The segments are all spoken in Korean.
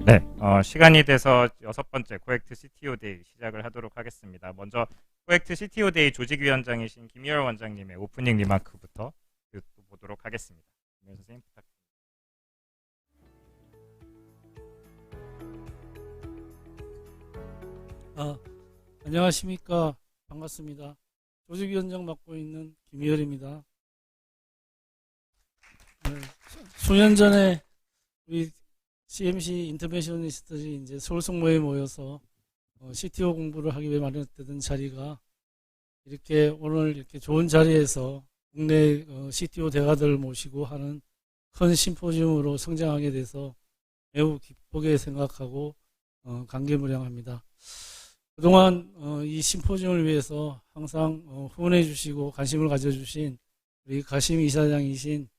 네, 시간이 돼서 6번째 코엑트 CTO 데이 시작을 하도록 하겠습니다. 먼저 코엑트 CTO 데이 조직위원장이신 김희열 원장님의 오프닝 리마크부터 보도록 하겠습니다. 김희열 선생님 부탁드립니다. 아, 안녕하십니까. 반갑습니다. 조직위원장 맡고 있는 김희열입니다. 네, 수년 전에 우리 CMC 인터내셔널리스트들이 이제 서울 성모에 모여서 CTO 공부를 하기 위해 마련했던 자리가 이렇게 오늘 이렇게 좋은 자리에서 국내 CTO 대가들을 모시고 하는 큰 심포지움으로 성장하게 돼서 매우 기쁘게 생각하고 감개무량합니다. 그동안 이 심포지움을 위해서 항상 후원해 주시고 관심을 가져주신 우리 가심 이사장이신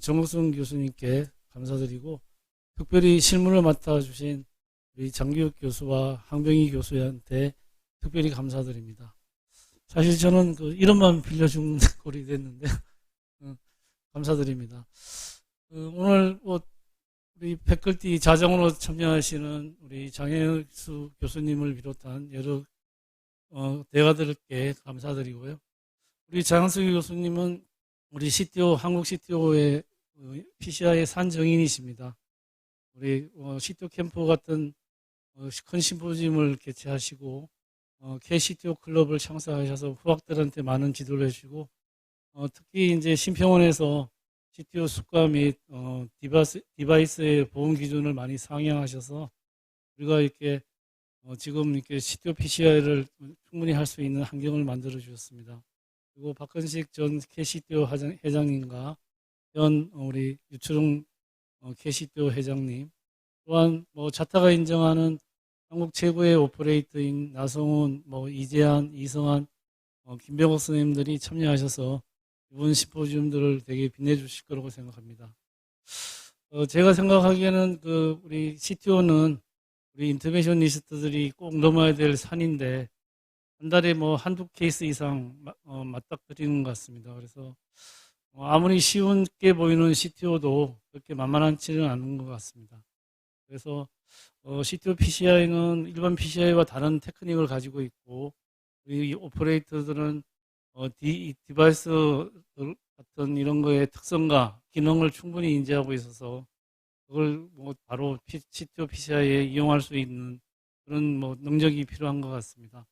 정옥순 교수님께 감사드리고, 특별히 실무를 맡아주신 우리 장규혁 교수와 황병희 교수한테 특별히 감사드립니다. 사실 저는 그 이름만 빌려준 꼴이 됐는데 감사드립니다. 오늘 우리 패컬티 자정으로 참여하시는 우리 장혜수 교수님을 비롯한 여러 대가들께 감사드리고요. 우리 장혜수 교수님은 우리 CTO, 한국 CTO의 PCI의 산정인이십니다. 우리 CTO 캠프 같은 큰 심포지움을 개최하시고 K-CTO 클럽을 창설하셔서 후학들한테 많은 지도를 해주시고, 특히 이제 심평원에서 CTO 수가 및 디바이스의 보험 기준을 많이 상향하셔서 우리가 이렇게 지금 이렇게 CTO PCI를 충분히 할 수 있는 환경을 만들어 주셨습니다. 그리고 박근식 전 KCTO 회장님과 현 우리 유철웅 KCTO 회장님, 또한 자타가 인정하는 한국 최고의 오퍼레이터인 나성훈, 이재한, 이성한, 김병옥 선생님들이 참여하셔서 이번 심포지움들을 되게 빛내주실 거라고 생각합니다. 제가 생각하기에는 우리 CTO는 우리 인터내셔널리스트들이 꼭 넘어야 될 산인데, 한 달에 한두 케이스 이상 맞닥뜨리는 것 같습니다. 그래서 아무리 쉬운게 보이는 CTO도 그렇게 만만하지는 않은 것 같습니다. 그래서 CTO PCI는 일반 PCI와 다른 테크닉을 가지고 있고, 우리 오퍼레이터들은 디바이스 같은 이런 거의 특성과 기능을 충분히 인지하고 있어서 그걸 바로 CTO PCI에 이용할 수 있는 그런 능력이 필요한 것 같습니다.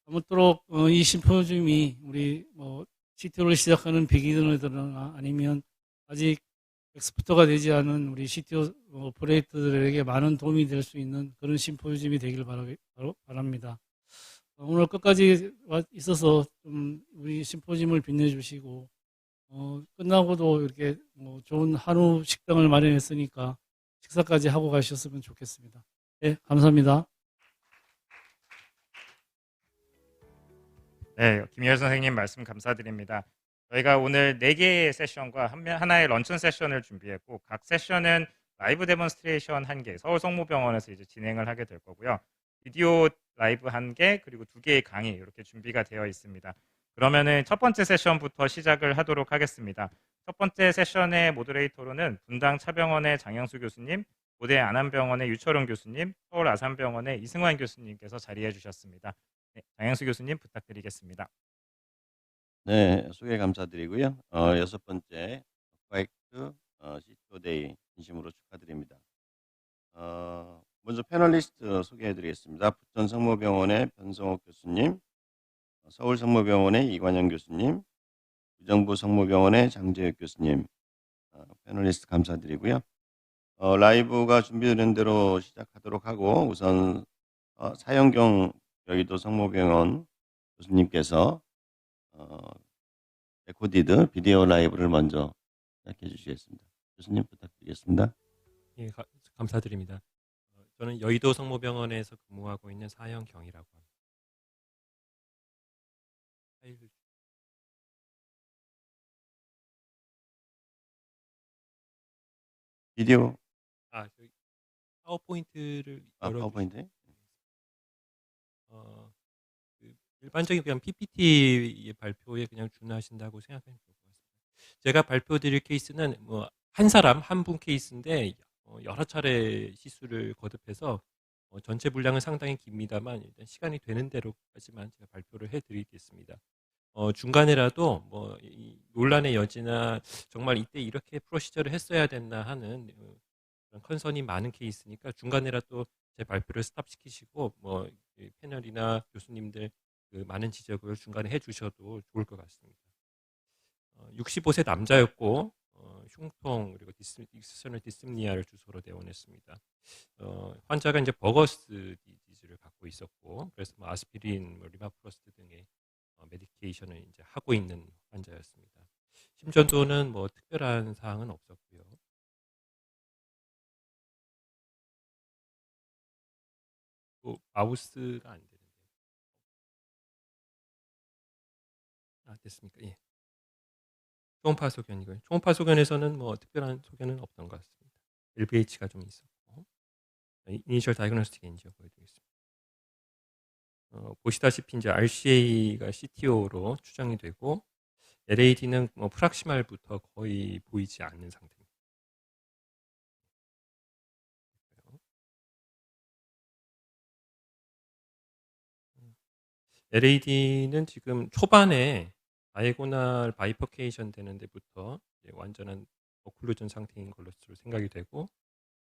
아무쪼록 이 심포지움이 우리 CTO를 시작하는 비기너들이나 아니면 아직 엑스퍼트가 되지 않은 우리 CTO 오퍼레이터들에게 많은 도움이 될 수 있는 그런 심포지움이 되길 바랍니다. 오늘 끝까지 있어서 좀 우리 심포지움을 빛내주시고, 끝나고도 이렇게 좋은 한우 식당을 마련했으니까 식사까지 하고 가셨으면 좋겠습니다. 네, 감사합니다. 네, 김희열 선생님 말씀 감사드립니다. 저희가 오늘 4개의 세션과 하나의 런천 세션을 준비했고, 각 세션은 라이브 데몬스트레이션 1개, 서울 성모병원에서 이제 진행을 하게 될 거고요. 비디오 라이브 1개, 그리고 2개의 강의 이렇게 준비가 되어 있습니다. 그러면은 첫 번째 세션부터 시작을 하도록 하겠습니다. 첫 번째 세션의 모더레이터로는 분당 차병원의 장영수 교수님, 고대 안암병원의 유철웅 교수님, 서울 아산병원의 이승환 교수님께서 자리해 주셨습니다. 네, 장영수 교수님 부탁드리겠습니다. 네, 소개 감사드리고요. 6번째 화이트 CTO 데이 진심으로 축하드립니다. 먼저 패널리스트 소개해드리겠습니다. 부천 성모병원의 변성옥 교수님, 서울 성모병원의 이관영 교수님, 의정부 성모병원의 장재혁 교수님, 패널리스트 감사드리고요. 라이브가 준비된 대로 시작하도록 하고, 우선 사영경 여의도 성모병원 교수님께서 레코디드 비디오 라이브를 먼저 시작해 주시겠습니다. 교수님 부탁드리겠습니다. 예, 감사드립니다. 저는 여의도 성모병원에서 근무하고 있는 사영경이라고 합니다. 비디오 저기 파워포인트를 파워포인트. 일반적인 그냥 PPT 발표에 그냥 준하신다고 생각하면 좋을 것 같습니다. 제가 발표드릴 케이스는 한 사람 한 분 케이스인데 여러 차례 시술을 거듭해서 전체 분량은 상당히 깁니다만 일단 시간이 되는 대로까지만 제가 발표를 해드리겠습니다. 중간에라도 뭐 이 논란의 여지나 정말 이때 이렇게 프로시저를 했어야 됐나 하는 그런 컨선이 많은 케이스니까 중간에라도 제 발표를 스탑시키시고 뭐 패널이나 교수님들 그 많은 지적을 중간에 해주셔도 좋을 것 같습니다. 65세 남자였고 흉통 그리고 익스터널 디스프니아를 주소로 내원했습니다. 환자가 이제 버거스 디지를 갖고 있었고 그래서 뭐 아스피린, 뭐 리마프로스트 등의 메디케이션을 이제 하고 있는 환자였습니다. 심전도는 뭐 특별한 사항은 없었고요. 또 마우스가 안 되는데. 됐습니까? 예. 초음파 소견이고요. 초음파 소견에서는 뭐 특별한 소견은 없던 것 같습니다. LVH가 좀 있었고 이니셜 다이그노스틱 엔지오 보여드리겠습니다. 보시다시피 이제 RCA가 CTO로 추정이 되고 LAD는 뭐 프락시말부터 거의 보이지 않는 상태입니다. LAD는 지금 초반에 다이고날 바이퍼케이션 되는 데부터 완전한 오클루전 상태인 걸로 생각이 되고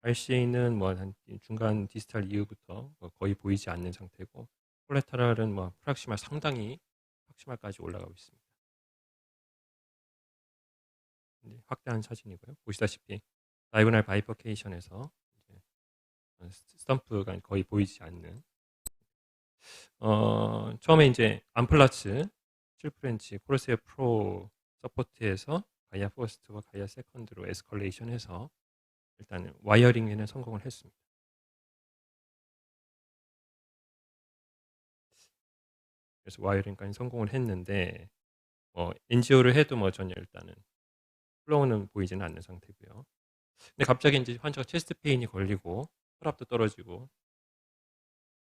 RCA는 뭐 한 중간 디스탈 이후부터 뭐 거의 보이지 않는 상태고 콜레테랄은 뭐 프락시말 상당히 프락시말까지 올라가고 있습니다. 확대한 사진이고요. 보시다시피 다이고날 바이퍼케이션에서 스탬프가 거의 보이지 않는 처음에 이제 암플라츠 7프렌치 코르세어 프로 서포트에서 가이아 퍼스트와 가이아 세컨드로 에스컬레이션해서 일단 와이어링에는 성공을 했습니다. 그래서 와이어링까지 성공을 했는데 엔지오를 해도 뭐 전혀 일단은 플로우는 보이지는 않는 상태고요. 근데 갑자기 이제 환자가 체스트 페인이 걸리고 혈압도 떨어지고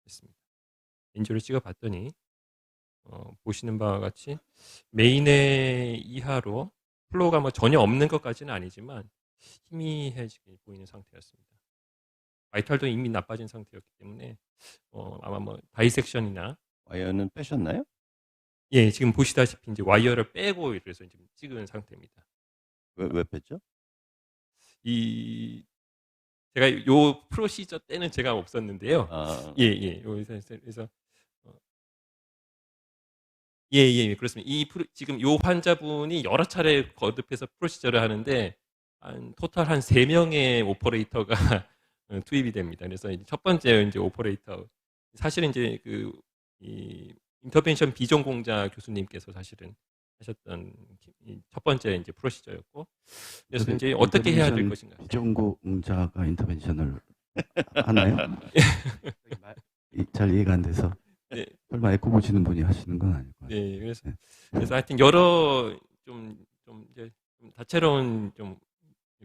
했습니다. 엔지오를 찍어봤더니 보시는 바와 같이 메인의 이하로 플로우가 뭐 전혀 없는 것까지는 아니지만 희미해지게 보이는 상태였습니다. 바이탈도 이미 나빠진 상태였기 때문에 아마 뭐 다이섹션이나 와이어는 빼셨나요? 예 지금 보시다시피 이제 와이어를 빼고 이래서 지금 찍은 상태입니다. 왜 뺐죠? 이 제가 요 프로시저 때는 제가 없었는데요. 아, 예. 그래서 예, 그렇습니다. 지금 요 환자분이 여러 차례 거듭해서 프로시저를 하는데 토탈 한 3명의 오퍼레이터가 투입이 됩니다. 그래서 첫 번째 이제 오퍼레이터 사실은 이제 이 인터벤션 비전공자 교수님께서 사실은 하셨던 첫 번째 이제 프로시저였고 그래서 이제 어떻게 해야 될 것인가. 비전공자가 인터벤션을 하나요? 잘 이해가 안 돼서. 네. 설마 에코 보시는 분이 하시는 건 아닐 것 같아요. 네, 그래서 하여튼 여러 좀 이제 좀 다채로운 좀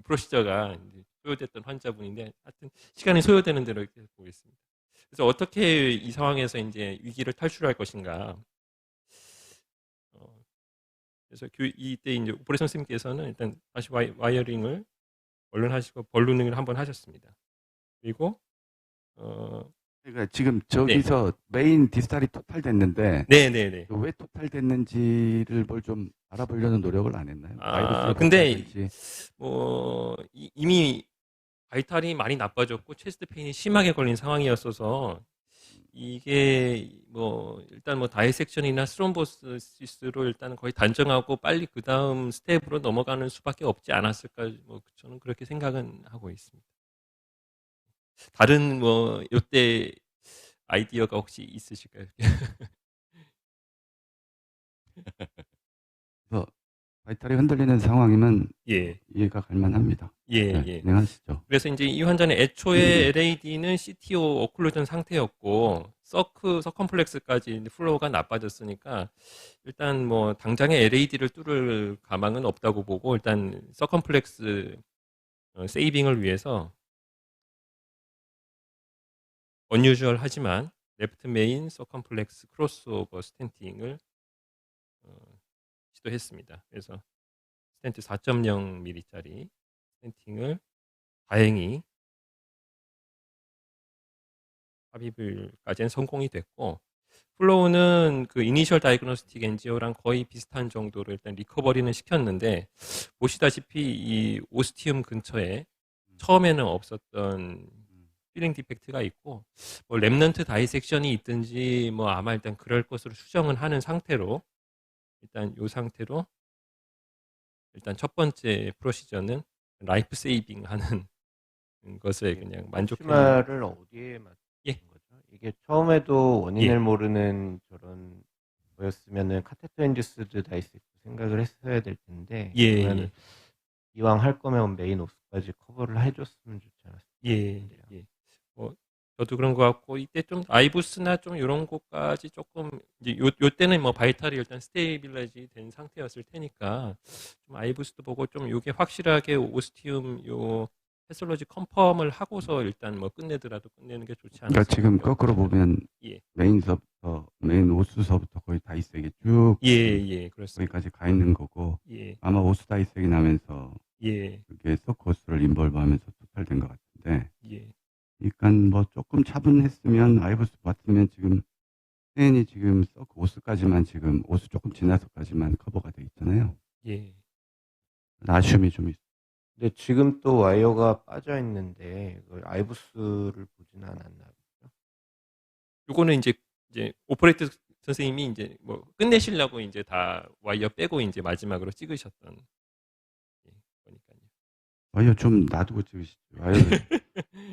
프로시저가 이제 소요됐던 환자분인데 하여튼 시간이 소요되는 대로 이렇게 보겠습니다. 그래서 어떻게 이 상황에서 이제 위기를 탈출할 것인가. 그래서 이때 이제 오퍼레이션 선생님께서는 일단 다시 와이어링을 얼른 하시고 벌루닝을 한번 하셨습니다. 그리고 그러니까 지금 저기서 메인 디스탈이 토탈됐는데 네. 왜 토탈됐는지를 뭘 좀 알아보려는 노력을 안 했나요? 근데 이미 바이탈이 많이 나빠졌고 체스트 페인이 심하게 걸린 상황이었어서 이게 일단 다이섹션이나 스트롬보시스로 일단 거의 단정하고 빨리 그 다음 스텝으로 넘어가는 수밖에 없지 않았을까 저는 그렇게 생각은 하고 있습니다. 다른 요때 아이디어가 혹시 있으실까요? 그래서 바이탈이 흔들리는 상황이면 예. 이해가 갈 만합니다. 예. 진행하시죠. 그래서 이제 이 환자는 애초에 LAD는 CTO 오클루전 상태였고 서컴플렉스까지 플로우가 나빠졌으니까 일단 당장에 LAD를 뚫을 가망은 없다고 보고 일단 서컴플렉스 세이빙을 위해서 언유주얼 하지만 레프트 메인 서컴플렉스 크로스오버 스텐팅을 시도했습니다. 그래서 스텐트 4.0mm짜리 스텐팅을 다행히 삽입을까지는 성공이 됐고, 플로우는 그 이니셜 다이그노스틱 엔지오랑 거의 비슷한 정도로 일단 리커버리는 시켰는데, 보시다시피 이 오스티움 근처에 처음에는 없었던 필링 디펙트가 있고, 뭐 랩넌트 다이섹션이 있든지 뭐 아마 일단 그럴 것으로 추정은 하는 상태로, 일단 이 상태로 일단 첫 번째 프로시저는 라이프 세이빙 하는 것에 그냥 만족해. 옵티마를 어디에 맞춘 예. 거죠? 이게 처음에도 원인을 예. 모르는 저런 거였으면은 카테터 인듀스드 다이섹트 생각을 했어야 될 텐데, 예, 그러면은 이왕 할 거면 메인 오스까지 커버를 해줬으면 좋지 않았을까. 예, 예. 뭐 저도 그런 것 같고, 이때 좀 아이부스나 좀 이런 것까지 조금 이제 요 때는 뭐 바이탈이 일단 스테이빌라이즈 된 상태였을 테니까 좀 아이부스도 보고 좀 요게 확실하게 오스티움 요 패솔로지 컨펌을 하고서 일단 뭐 끝내더라도 끝내는 게 좋지 않을까. 그러니까 지금 거꾸로 보면 예. 메인 오수서부터 거의 다이색이 쭉 예, 그렇습니다. 거기까지 가 있는 거고 예, 아마 오수 다이색이 나면서 예, 그게 서크 오수를 인볼브하면서 토탈된 것 같은데 예, 그러니까 뭐 조금 차분했으면 아이브스 같으면 지금 스텐이 지금 서크 오수까지만 지금 오수 조금 지나서까지만 커버가 돼 있잖아요. 예. 아쉬움이 좀 있어요. 근데 지금 또 와이어가 빠져 있는데 그걸 아이부스를 보지는 않았나 보죠. 요거는 이제 오퍼레이터 선생님이 이제 뭐 끝내시려고 이제 다 와이어 빼고 이제 마지막으로 찍으셨던 거니까요. 와이어 좀 놔두고 찍으시죠. 와이어를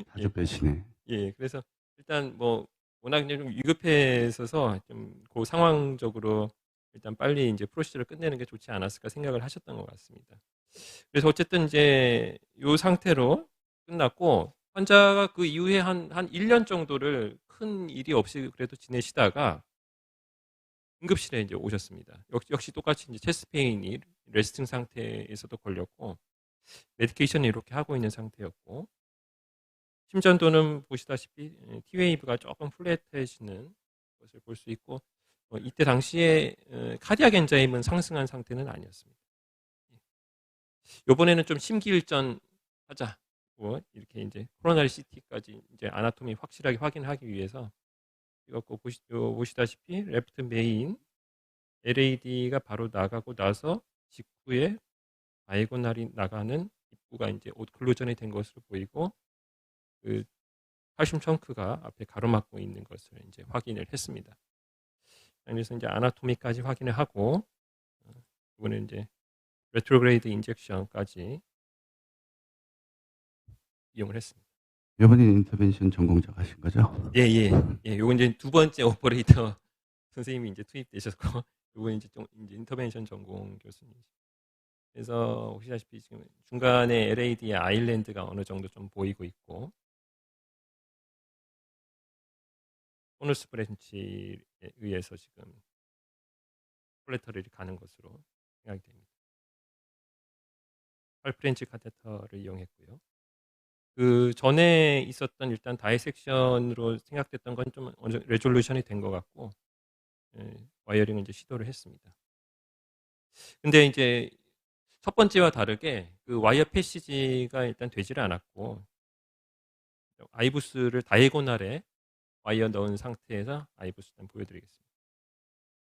자주 빼시네. 예, 그래서 일단 뭐 워낙 그냥 좀 위급했어서 좀 그 상황적으로 일단 빨리 이제 프로시저를 끝내는 게 좋지 않았을까 생각을 하셨던 것 같습니다. 그래서 어쨌든 이제 이 상태로 끝났고, 환자가 그 이후에 한 1년 정도를 큰 일이 없이 그래도 지내시다가 응급실에 이제 오셨습니다. 역시 똑같이 이제 체스트 페인이 레스팅 상태에서도 걸렸고, 메디케이션을 이렇게 하고 있는 상태였고, 심전도는 보시다시피 T웨이브가 조금 플랫해지는 것을 볼 수 있고, 이때 당시에 카디악 엔자임은 상승한 상태는 아니었습니다. 이번에는 좀 심기일전 하자고 이렇게 이제 코로나리 CT까지 이제 아나토미 확실하게 확인하기 위해서 이거 보시다시피 레프트 메인 LAD가 바로 나가고 나서 직후에 다이고날이 나가는 입구가 이제 오클루전이 된 것으로 보이고, 그 칼슘 청크가 앞에 가로막고 있는 것을 이제 확인을 했습니다. 그래서 이제 아나토미까지 확인을 하고, 이번에 이제 레트로그레이드 인젝션까지 이용을 했습니다. 이번에 인터벤션 전공자 하신 거죠? 예. 요건 이제 두 번째 오퍼레이터 선생님이 이제 투입되셨고, 요건 이제 좀 이제 인터벤션 전공 교수님. 그래서 보시다시피 지금 중간에 LAD의 아일랜드가 어느 정도 좀 보이고 있고, 보너스 브랜치에 의해서 지금 콜레터럴이 가는 것으로 생각이 됩니다. 8프렌치 카테터를 이용했고요. 그 전에 있었던 일단 다이섹션으로 생각됐던 건 좀 어느 정도 레졸루션이 된 것 같고, 와이어링을 이제 시도를 했습니다. 근데 이제 첫 번째와 다르게 그 와이어 패시지가 일단 되지를 않았고, 아이부스를 다이고날에 와이어 넣은 상태에서 아이부스 일단 보여드리겠습니다.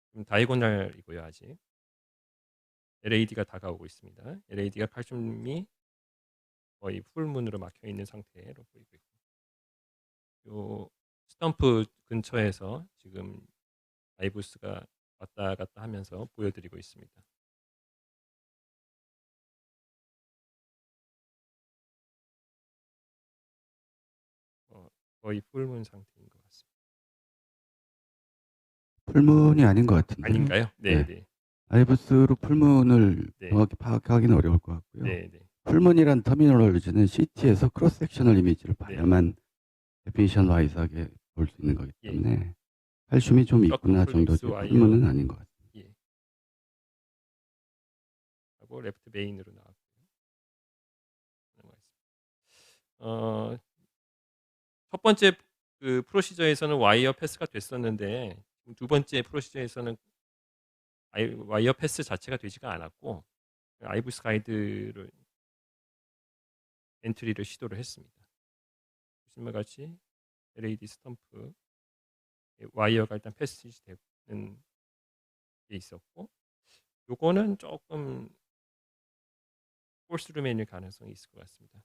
지금 다이고날이고요. 아직 LAD가 다가오고 있습니다. LAD가 칼슘이 거의 풀문으로 막혀 있는 상태로 보이고 있고, 요 스탬프 근처에서 지금 아이부스가 왔다 갔다 하면서 보여드리고 있습니다. 거의 풀문 상태인 것 같습니다. 풀문이 아닌 것 같은데. 아닌가요? 네. 아이브스로 풀문을 네. 정확히 파악하기는 어려울 것 같고요. 네. 풀문이란 터미널로지는 CT에서 크로스 섹셔널 이미지를 봐야만 데피니션 와이즈하게 볼 수 있는 거기 때문에 칼슘이 좀 있구나 정도지 풀문은 아닌 것 같아요. 예. 하고 레프트 메인으로 나왔고요. 첫 번째 그 프로시저에서는 와이어 패스가 됐었는데, 두 번째 프로시저에서는 와이어 패스 자체가 되지가 않았고, 아이부스 가이드를 엔트리를 시도를 했습니다. 보시는 것 같이 LED 스탬프 와이어가 일단 패스지 되는 게 있었고, 요거는 조금 폴스 루멘일 가능성이 있을 것 같습니다.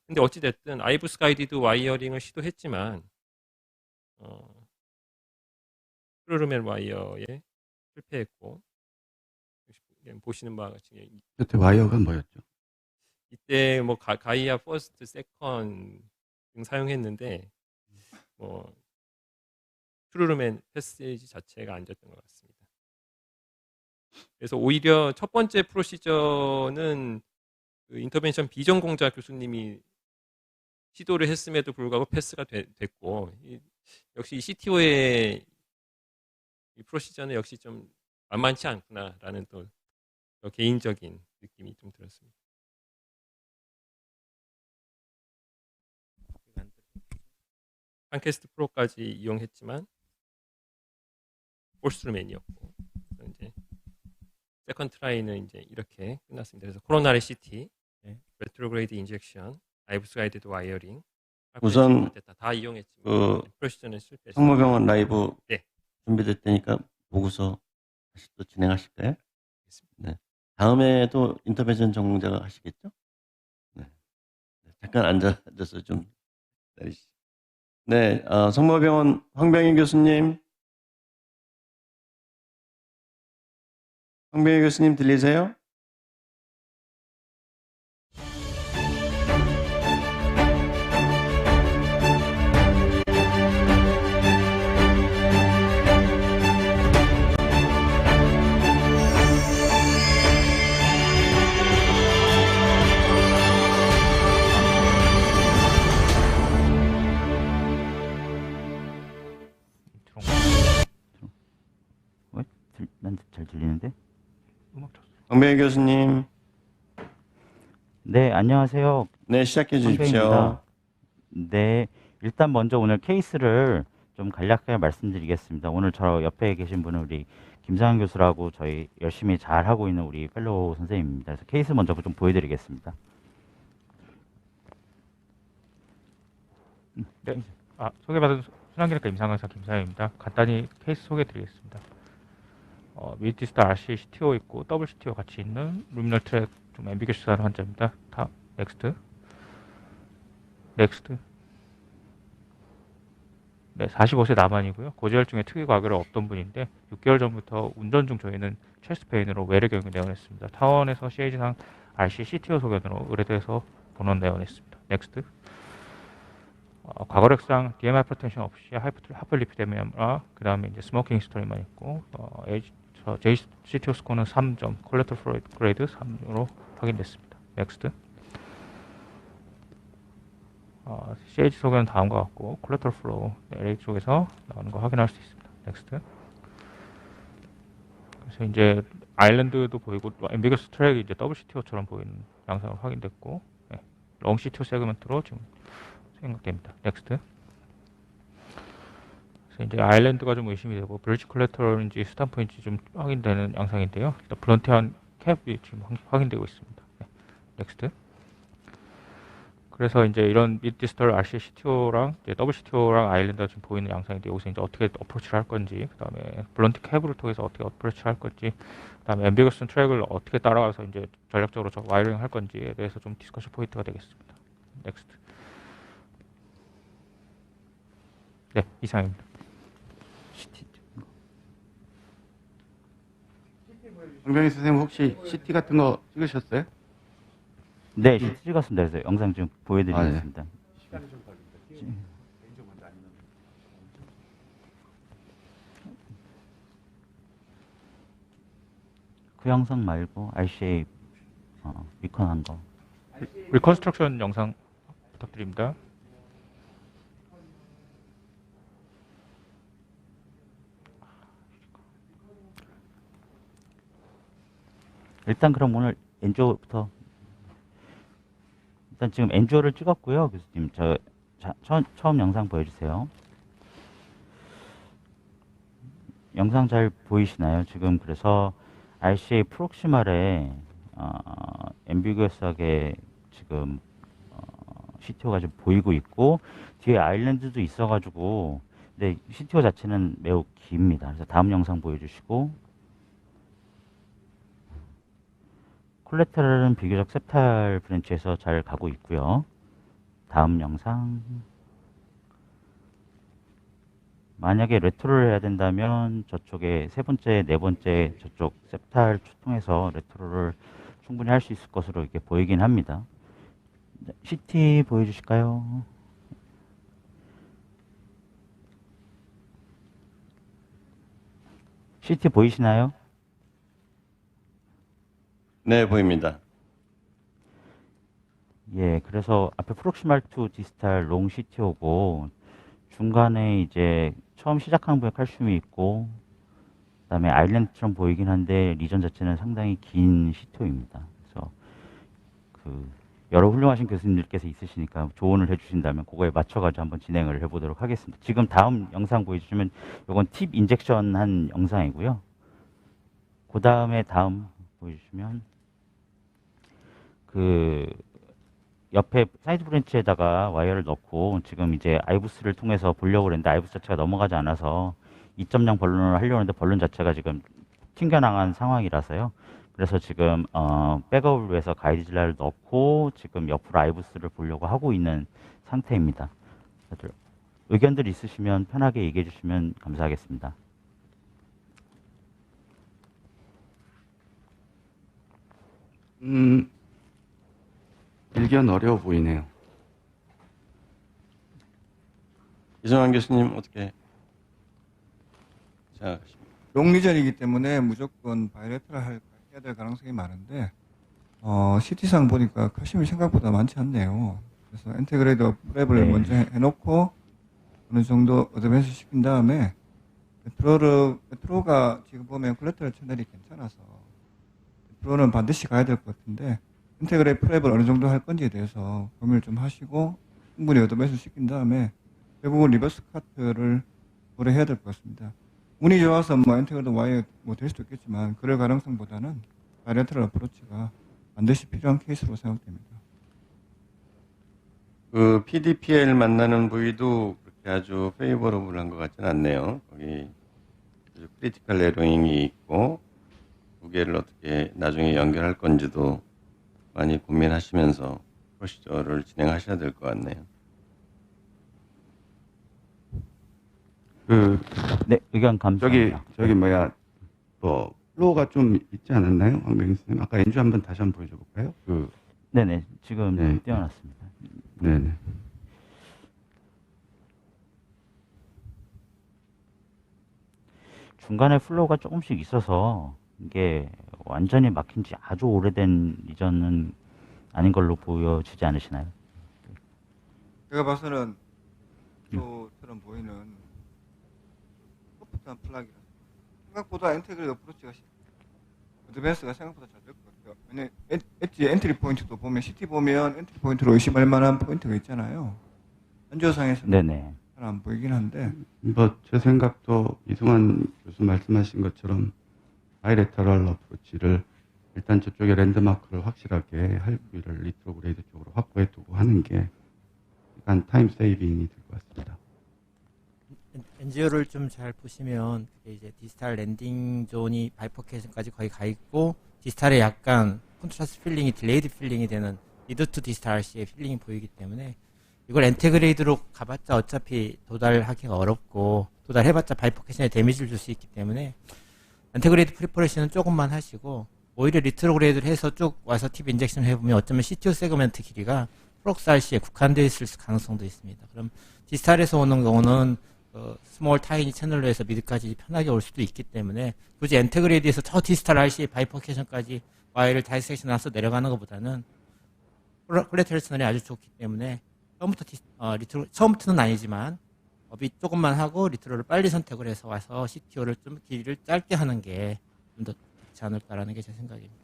근데 어찌 됐든 아이브스 가이디드 와이어링을 시도했지만 트루루멘 와이어에 실패했고, 보시는 바와 같이 그때 와이어가 뭐였죠? 이때 뭐 가이아 퍼스트, 세컨 등 사용했는데 뭐 트루루멘 패스지 자체가 안 됐던 것 같습니다. 그래서 오히려 첫 번째 프로시저는 그 인터벤션 비전공자 교수님이 시도를 했음에도 불구하고 패스가 됐고, 역시 CTO의 이 프로시저는 역시 좀 만만치 않구나라는 또 개인적인 느낌이 좀 들었습니다. 팟캐스트 프로까지 이용했지만 폴스루맨이었고, 이제 세컨 트라이는 이제 이렇게 끝났습니다. 그래서 코로나리 CT, 레트로그레이드 인젝션, 아이브스 가이드드 와이어링, 우선 다 이용했지만 그 프로시저는 실패했습니다. 성모병원 라이브 네. 준비됐다니까 보고서 다시 또 진행하실까요? 네. 다음에도 인터벤션 전공자가 하시겠죠? 네. 잠깐 앉아서 좀 기다리시죠. 네, 성모병원 황병희 교수님. 황병희 교수님 들리세요? 난 잘 들리는데? 황병희 교수님. 네, 안녕하세요. 네, 시작해 주십시오. 황병희입니다. 네, 일단 먼저 오늘 케이스를 좀 간략하게 말씀드리겠습니다. 오늘 저 옆에 계신 분은 우리 김상현 교수라고 저희 열심히 잘 하고 있는 우리 펠로우 선생님입니다. 그래서 케이스 먼저 좀 보여드리겠습니다. 네, 소개받은 순환기내과 임상의사 김상현입니다. 간단히 케이스 소개드리겠습니다. 미드디스탈 RC CTO 있고 더블 CTO 같이 있는 루미널 트랙 좀 앰비규스한 환자입니다. 다 넥스트. 네, 45세 남한이고요. 고지혈증의 특이 과거가 없던 분인데 6개월 전부터 운전 중 저희는 체스트 페인으로 외래경을 내원했습니다. 타원에서 CAG상 RC CTO 소견으로 의뢰돼서 본원 내원했습니다. 넥스트. 과거력상 DM 하이퍼텐션 없이 하이퍼리피데미아와 그 다음에 이제 스모킹 히스토리만 있고 JCTO 스코어는 3점, 콜레터럴 그레이드 3으로 확인됐습니다. 넥스트. CAG 소견은 다음과 같고 콜레터럴 플로우 LA 쪽에서 나오는 거 확인할 수 있습니다. 넥스트. 그래서 이제 아일랜드도 보이고 앰비거스 트랙이 이제 더블 CTO처럼 보이는 양상으로 확인됐고, 네, 롱 CTO 세그먼트로 지금 생각됩니다. 넥스트. 그래서 이제 아일랜드가 좀 의심이 되고 브릿지 콜레터럴인지 스탬프인지 좀 확인되는 양상인데요. 일단 블런티한 캡이 지금 확인되고 있습니다. 네. 넥스트. 그래서 이제 이런 미드디스털 RC CTO랑 이제 더블 CTO랑 아일랜드가 지금 보이는 양상인데 여기서 이제 어떻게 어프로치를 할 건지, 그다음에 블런티 캡을 통해서 어떻게 어프로치를 할 건지, 그다음에 앰비거스 트랙을 어떻게 따라가서 이제 전략적으로 와이어링 할 건지에 대해서 좀 디스커션 포인트가 되겠습니다. 넥스트. 네, 이상입니다. 황병희 선생님 혹시 CT 같은 거 찍으셨어요? 네, CT 찍었습니다. 그래서 영상 좀 보여드리겠습니다. 그 영상 말고 RCA 리컨한 거. 리컨스트럭션 영상 부탁드립니다. 일단 그럼 오늘 엔조부터. 일단 지금 엔조를 찍었고요. 교수님, 처음 영상 보여주세요. 영상 잘 보이시나요? 지금 그래서 RCA 프록시말에 앰비규어스하게 지금 CTO가 좀 보이고 있고 뒤에 아일랜드도 있어가지고 근데 CTO 자체는 매우 깁니다. 그래서 다음 영상 보여주시고 콜레테럴은 비교적 셉탈 브랜치에서 잘 가고 있고요. 다음 영상. 만약에 레트로를 해야 된다면 저쪽에 세 번째, 네 번째 저쪽 셉탈 통해서 레트로를 충분히 할 수 있을 것으로 이렇게 보이긴 합니다. CT 보여주실까요? CT 보이시나요? 네, 보입니다. 예, 그래서 앞에 프록시말 투 디스탈 롱 CTO고 중간에 이제 처음 시작하는 부분에 칼슘이 있고 그다음에 아일랜드처럼 보이긴 한데 리전 자체는 상당히 긴 CTO입니다. 그래서 그 여러 훌륭하신 교수님들께서 있으시니까 조언을 해주신다면 그거에 맞춰가지고 한번 진행을 해보도록 하겠습니다. 지금 다음 영상 보여주시면 이건 팁 인젝션 한 영상이고요. 그 다음에 다음 보여주시면 그 옆에 사이드 브랜치에다가 와이어를 넣고 지금 이제 아이부스를 통해서 보려고 그랬는데 아이부스 자체가 넘어가지 않아서 2.0 번론을 하려고 했는데 번론 자체가 지금 튕겨나간 상황이라서요. 그래서 지금 백업을 위해서 가이드질라를 넣고 지금 옆으로 아이부스를 보려고 하고 있는 상태입니다. 다들 의견들 있으시면 편하게 얘기해 주시면 감사하겠습니다. 의견 어려워 보이네요. 이정환 교수님 어떻게 생각하십니까? 롱리전이기 때문에 무조건 바이레터를 해야 될 가능성이 많은데 CT상 보니까 칼슘이 생각보다 많지 않네요. 그래서 인테그레이터 프랩을 네. 먼저 해놓고 어느 정도 어드밴스 시킨 다음에 메트로가 지금 보면 콜레터럴 채널이 괜찮아서 메트로는 반드시 가야 될 것 같은데 인테그레이 프랩을 어느 정도 할 건지에 대해서 고민을 좀 하시고 충분히 어드밴스 시킨 다음에 대부분 리버스 카트를 고려해야 될 것 같습니다. 운이 좋아서 뭐 인테그레이터 와이어 될 수도 있겠지만 그럴 가능성보다는 바이레터럴 어프로치가 반드시 필요한 케이스로 생각됩니다. 그 PDPL 만나는 부위도 그렇게 아주 페이버러블한 것 같지는 않네요. 거기 크리티컬 에러잉이 있고 두 개를 어떻게 나중에 연결할 건지도 많이 고민하시면서 프로시저를 진행하셔야 될 것 같네요. 네, 의견 감사합니다. 저기 뭐야 플로우가 좀 있지 않았나요, 황병희 선생님? 아까 엔주 한번 다시 한번 보여줘 볼까요? 네네, 지금 네. 띄워놨습니다. 네네. 중간에 플로우가 조금씩 있어서 이게 완전히 막힌 지 아주 오래된 리전은 아닌 걸로 보여지지 않으시나요? 제가 봐서는 또처럼 보이는 소프트한 플락이라 생각보다 인테그레이터 어프로치가 어드밴스가 생각보다 잘 될 것 같아요. 왜냐면 엣지 엔트리 포인트도 보면 CT 보면 엔트리 포인트로 의심할 만한 포인트가 있잖아요. 현저상에서는 네네. 잘 안 보이긴 한데 뭐 제 생각도 이승환 교수 말씀하신 것처럼 바이레터럴 어프로치를 일단 저쪽에 랜드마크를 확실하게 할 부위를 리트로그레이드 쪽으로 확보해 두고 하는 게 약간 타임 세이빙이 될 것 같습니다. 엔지오를 좀 잘 보시면 그게 이제 디스탈 랜딩 존이 바이퍼케이션까지 거의 가 있고 디스탈에 약간 콘트라스트 필링이 딜레이드 필링이 되는 리드 투 디스탈 RC의 필링이 보이기 때문에 이걸 엔테그레이드로 가봤자 어차피 도달하기가 어렵고 도달해봤자 바이퍼케이션에 데미지를 줄 수 있기 때문에 엔테그레이드 프리퍼레이션은 조금만 하시고 오히려 리트로그레이드를 해서 쭉 와서 팁 인젝션 해보면 어쩌면 CTO 세그멘트 길이가 프록스 RC에 국한되어 있을 가능성도 있습니다. 그럼 디스탈에서 오는 경우는 스몰 타이니 채널로 해서 미드까지 편하게 올 수도 있기 때문에 굳이 엔테그레이드에서 저 디스탈 RC 바이퍼케이션까지 와이를 다이섹션 나서 내려가는 것보다는 콜레테럴 채널이 아주 좋기 때문에 처음부터는 아니지만 업이 조금만 하고 리트로를 빨리 선택을 해서 와서 CTO를 좀 길이를 짧게 하는 게 좀 더 좋지 않을까라는 게 제 생각입니다.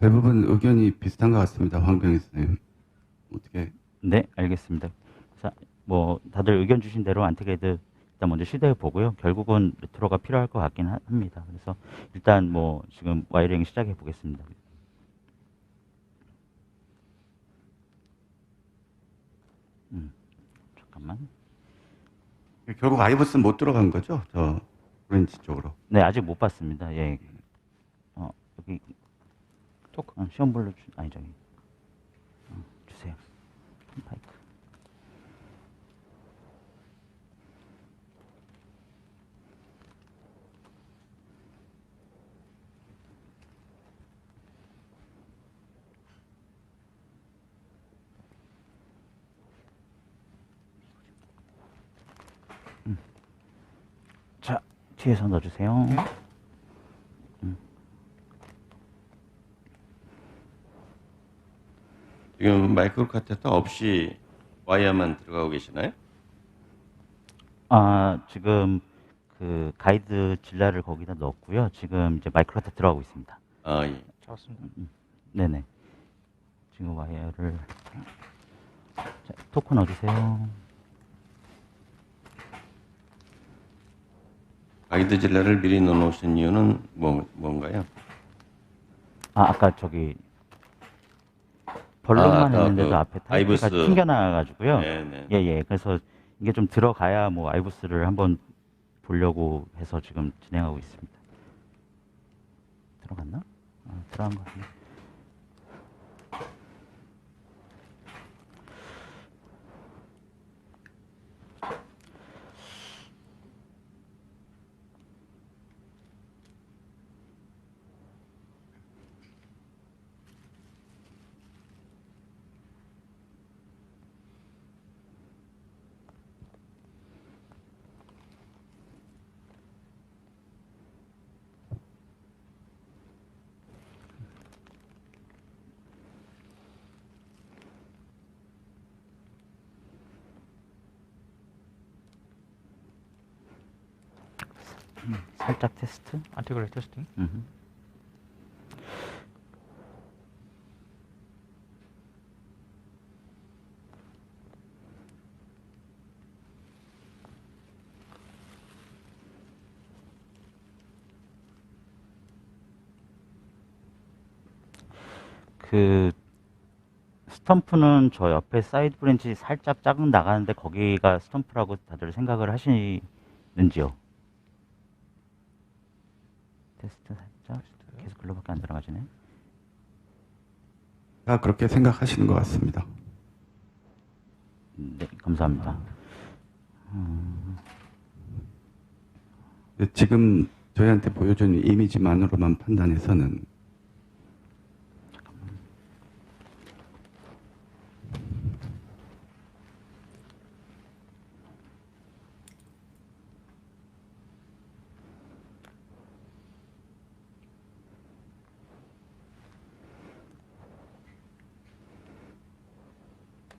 대부분 의견이 비슷한 것 같습니다, 황병희 선생님. 어떻게? 네, 알겠습니다. 자, 뭐 다들 의견 주신 대로 안테그레이드 일단 먼저 시도해 보고요. 결국은 레트로가 필요할 것 같긴 합니다. 그래서 일단 뭐 지금 와이어링 시작해 보겠습니다. 잠깐만. 결국 아이버스는 못 들어간 거죠? 저 브랜치 쪽으로. 네, 아직 못 봤습니다. 예. 여기 토크. 시험블루 아니 저기 주세요. 파이크. 자, 뒤에서 넣어주세요. 지금 마이크로 카테터 없이 와이어만 들어가고 계시나요? 지금 그 가이드 질라를 거기다 넣었고요. 지금 이제 마이크로한테 들어가고 있습니다. 아, 예. 잡았습니다. 네네. 지금 와이어를 자, 토큰 넣어주세요. 가이드 질라를 미리 넣어놓으신 이유는 뭔가요? 아까 저기 벌룬만 아까 했는데도 그 앞에 아이브스. 타이틀까지 튕겨나가지고요. 네네. 예. 그래서 이게 좀 들어가야 뭐 아이브스를 한번 보려고 해서 지금 진행하고 있습니다. 들어갔나? 들어간 것 같네. 살짝 테스트. 안티그레이 테스팅. 그 스텀프는 저 옆에 사이드 브랜치 살짝 작은 나가는데 거기가 스텀프라고 다들 생각을 하시는지요? 테스트 살짝. 계속 글로밖에 안 들어가지네. 다 그렇게 생각하시는 것 같습니다. 네, 감사합니다. 근데 지금 저희한테 보여준 이미지만으로만 판단해서는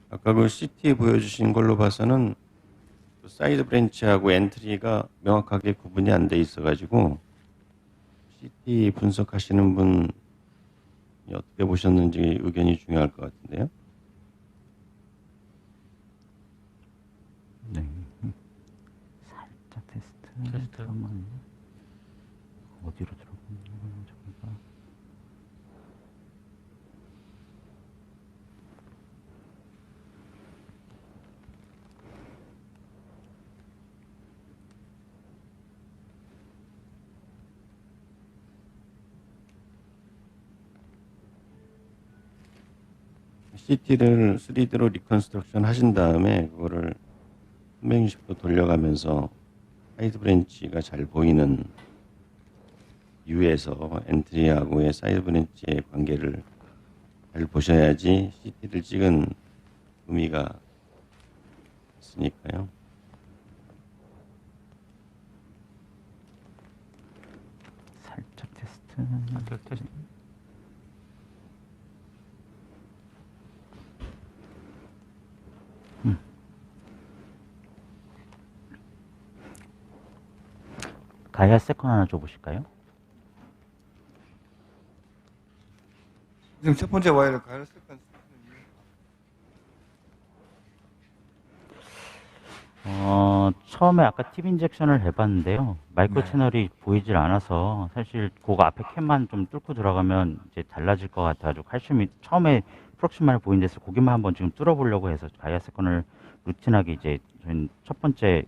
아까 그 CT 보여주신 걸로 봐서는 그 사이드 브랜치하고 엔트리가 명확하게 구분이 안 돼 있어가지고 CT 분석하시는 분이 어떻게 보셨는지 의견이 중요할 것 같은데요. 네. 살짝 테스트. 테스트. 잠깐만요. 어디로 들어가냐? 저기가. CT를 3D로 리컨스트럭션 하신 다음에 그거를 360도 돌려가면서 사이드 브랜치가 잘 보이는 뷰에서 엔트리하고의 사이드 브랜치의 관계를 잘 보셔야지 CT를 찍은 의미가 있으니까요. 살짝 테스트. 안티그레이 테스팅. 가이아 세컨 하나 줘보실까요? 지금 첫 번째 와이어를 가이로 세컨 처음에 아까 팁 인젝션을 해봤는데요. 마이크로 네. 채널이 보이질 않아서 사실 그거 앞에 캔만 좀 뚫고 들어가면 이제 달라질 것 같아가지고 칼슘이 처음에 프록시말 보인 데서 고기만 한번 지금 뚫어보려고 해서 가이아 세컨을 루틴하게 이제 저희는 첫 번째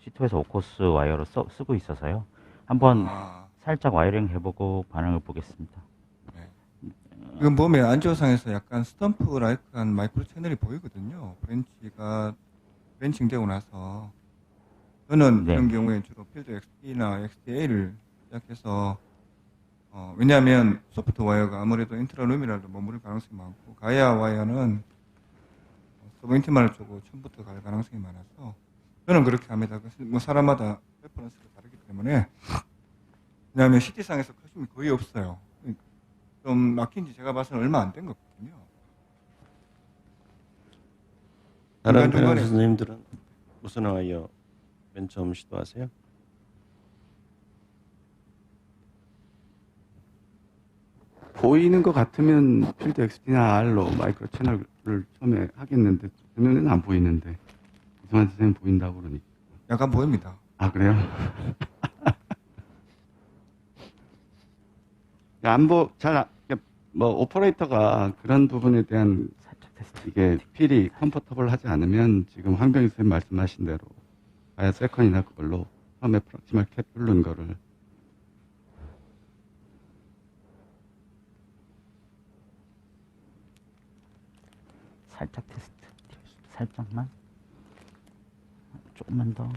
C2에서 5코스 와이어로 쓰고 있어서요. 한번 아, 살짝 와이어링 해보고 반응을 보겠습니다. 네. 지금 보면 안지호상에서 약간 스탬프 라이크한 마이크로 채널이 보이거든요. 브랜칭되고 나서 저는 네. 이런 경우에 주로 필드 XD나 XDA를 시작해서 왜냐하면 소프트 와이어가 아무래도 인트라룸이라도 머무를 가능성이 많고 가이아 와이어는 서브인티만을 쪼고 처음부터 갈 가능성이 많아서 저는 그렇게 합니다. 뭐 사람마다 레퍼런스가 다르기 때문에 왜냐하면 CT상에서 커즘이 거의 없어요. 좀 막힌 지 제가 봐서는 얼마 안 된 거거든요. 다른 중간중간에- 패널 선생님들은 무슨 와이어 맨 처음 시도하세요? 보이는 것 같으면 필드 XD나 R로 마이크로 채널을 처음에 하겠는데 화면에는 안 보이는데 이승환 선생님 보인다고 그러니까. 약간 보입니다. 아 그래요? 뭐 오퍼레이터가 그런 부분에 대한 살짝 테스트. 이게 필이 컴포터블하지 않으면 지금 황병희 선생님 말씀하신 대로 가야 세컨이나 그걸로 처음에 프락시멀 캡 뚫는 거를 살짝 테스트. 살짝만. 조금만 더.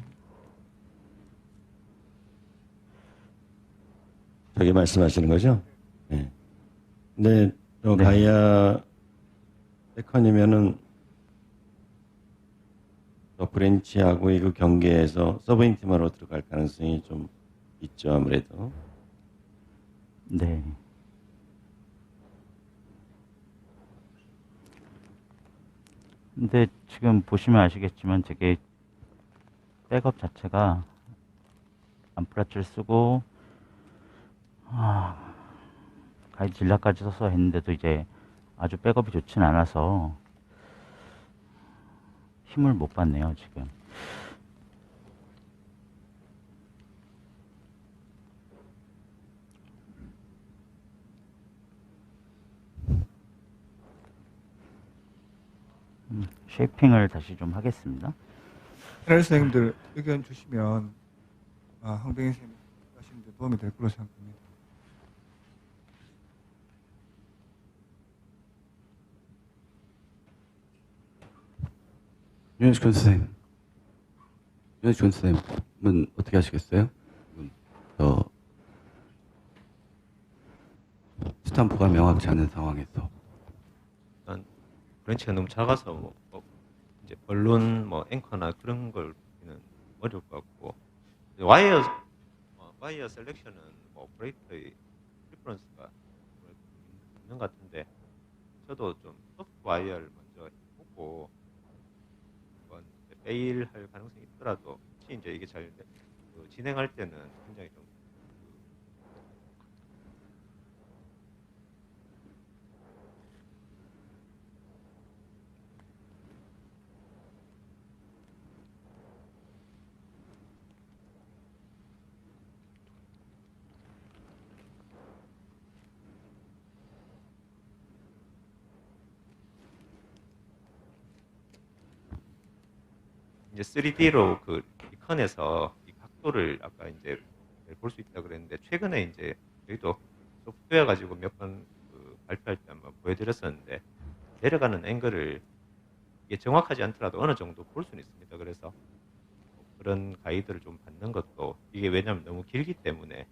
저기 말씀하시는 거죠? 네. 근데 저 네. 가이아 세컨이면은 저 브랜치하고 이거 경계에서 서브인티마로 들어갈 가능성이 좀 있죠, 아무래도. 네. 근데 지금 보시면 아시겠지만 되게 백업 자체가 암프라치를 쓰고 가이드 질라까지 써서 했는데도 이제 아주 백업이 좋진 않아서 힘을 못 받네요 지금. 쉐이핑을 다시 좀 하겠습니다. 패널 선생님들 의견 주시면 황병희 선생님 하시는데 도움이 될 거로 생각합니다. 윤혜준 선생님은 어떻게 하시겠어요? 스탬프가 명확치 않은 상황에서 일단 브랜치가 너무 작아서 이제 언론 뭐 앵커나 그런 걸 보기는 어려울 것 같고 와이어 셀렉션은 뭐 오퍼레이터의 프리퍼런스가 있는 것 같은데 저도 좀 소프트 와이어를 먼저 해보고 한번 페일 할 가능성이 있더라도 혹시 이제 이게 잘 진행할 때는 굉장히 좀 이제 3D로 그 리컨에서 이 각도를 아까 이제 볼 수 있다 그랬는데 최근에 이제 저희도 소프트웨어 가지고 몇 번 발표할 때 한번 보여드렸었는데 내려가는 앵글을 이게 정확하지 않더라도 어느 정도 볼 수는 있습니다. 그래서 그런 가이드를 좀 받는 것도 이게 왜냐하면 너무 길기 때문에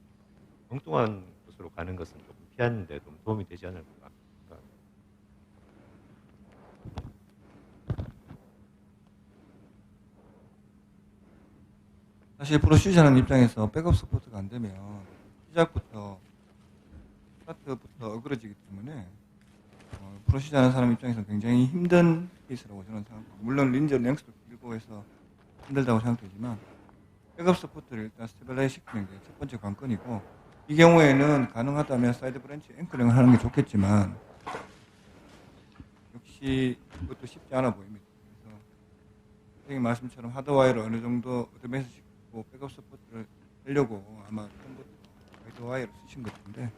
엉뚱한 곳으로 가는 것은 조금 피하는 데 좀 도움이 되지 않을까. 사실 프로시저는 입장에서 백업 서포트가 안 되면 스타트부터 어그러지기 때문에 프로시저 하는 사람 입장에서 굉장히 힘든 케이스라고 저는 생각합니다. 물론 린저 랭스도 길고 해서 힘들다고 생각되지만 백업 서포트를 일단 스테빌라이즈 시키는 게 첫 번째 관건이고 이 경우에는 가능하다면 사이드 브랜치 앵커링을 하는 게 좋겠지만 역시 그것도 쉽지 않아 보입니다. 그래서 선생님 말씀처럼 하드와이어를 어느 정도 어드밴스 시키고 백업 서포트를 하려고 아마 처음부터 가이드 와이어를 쓰신 것 같은데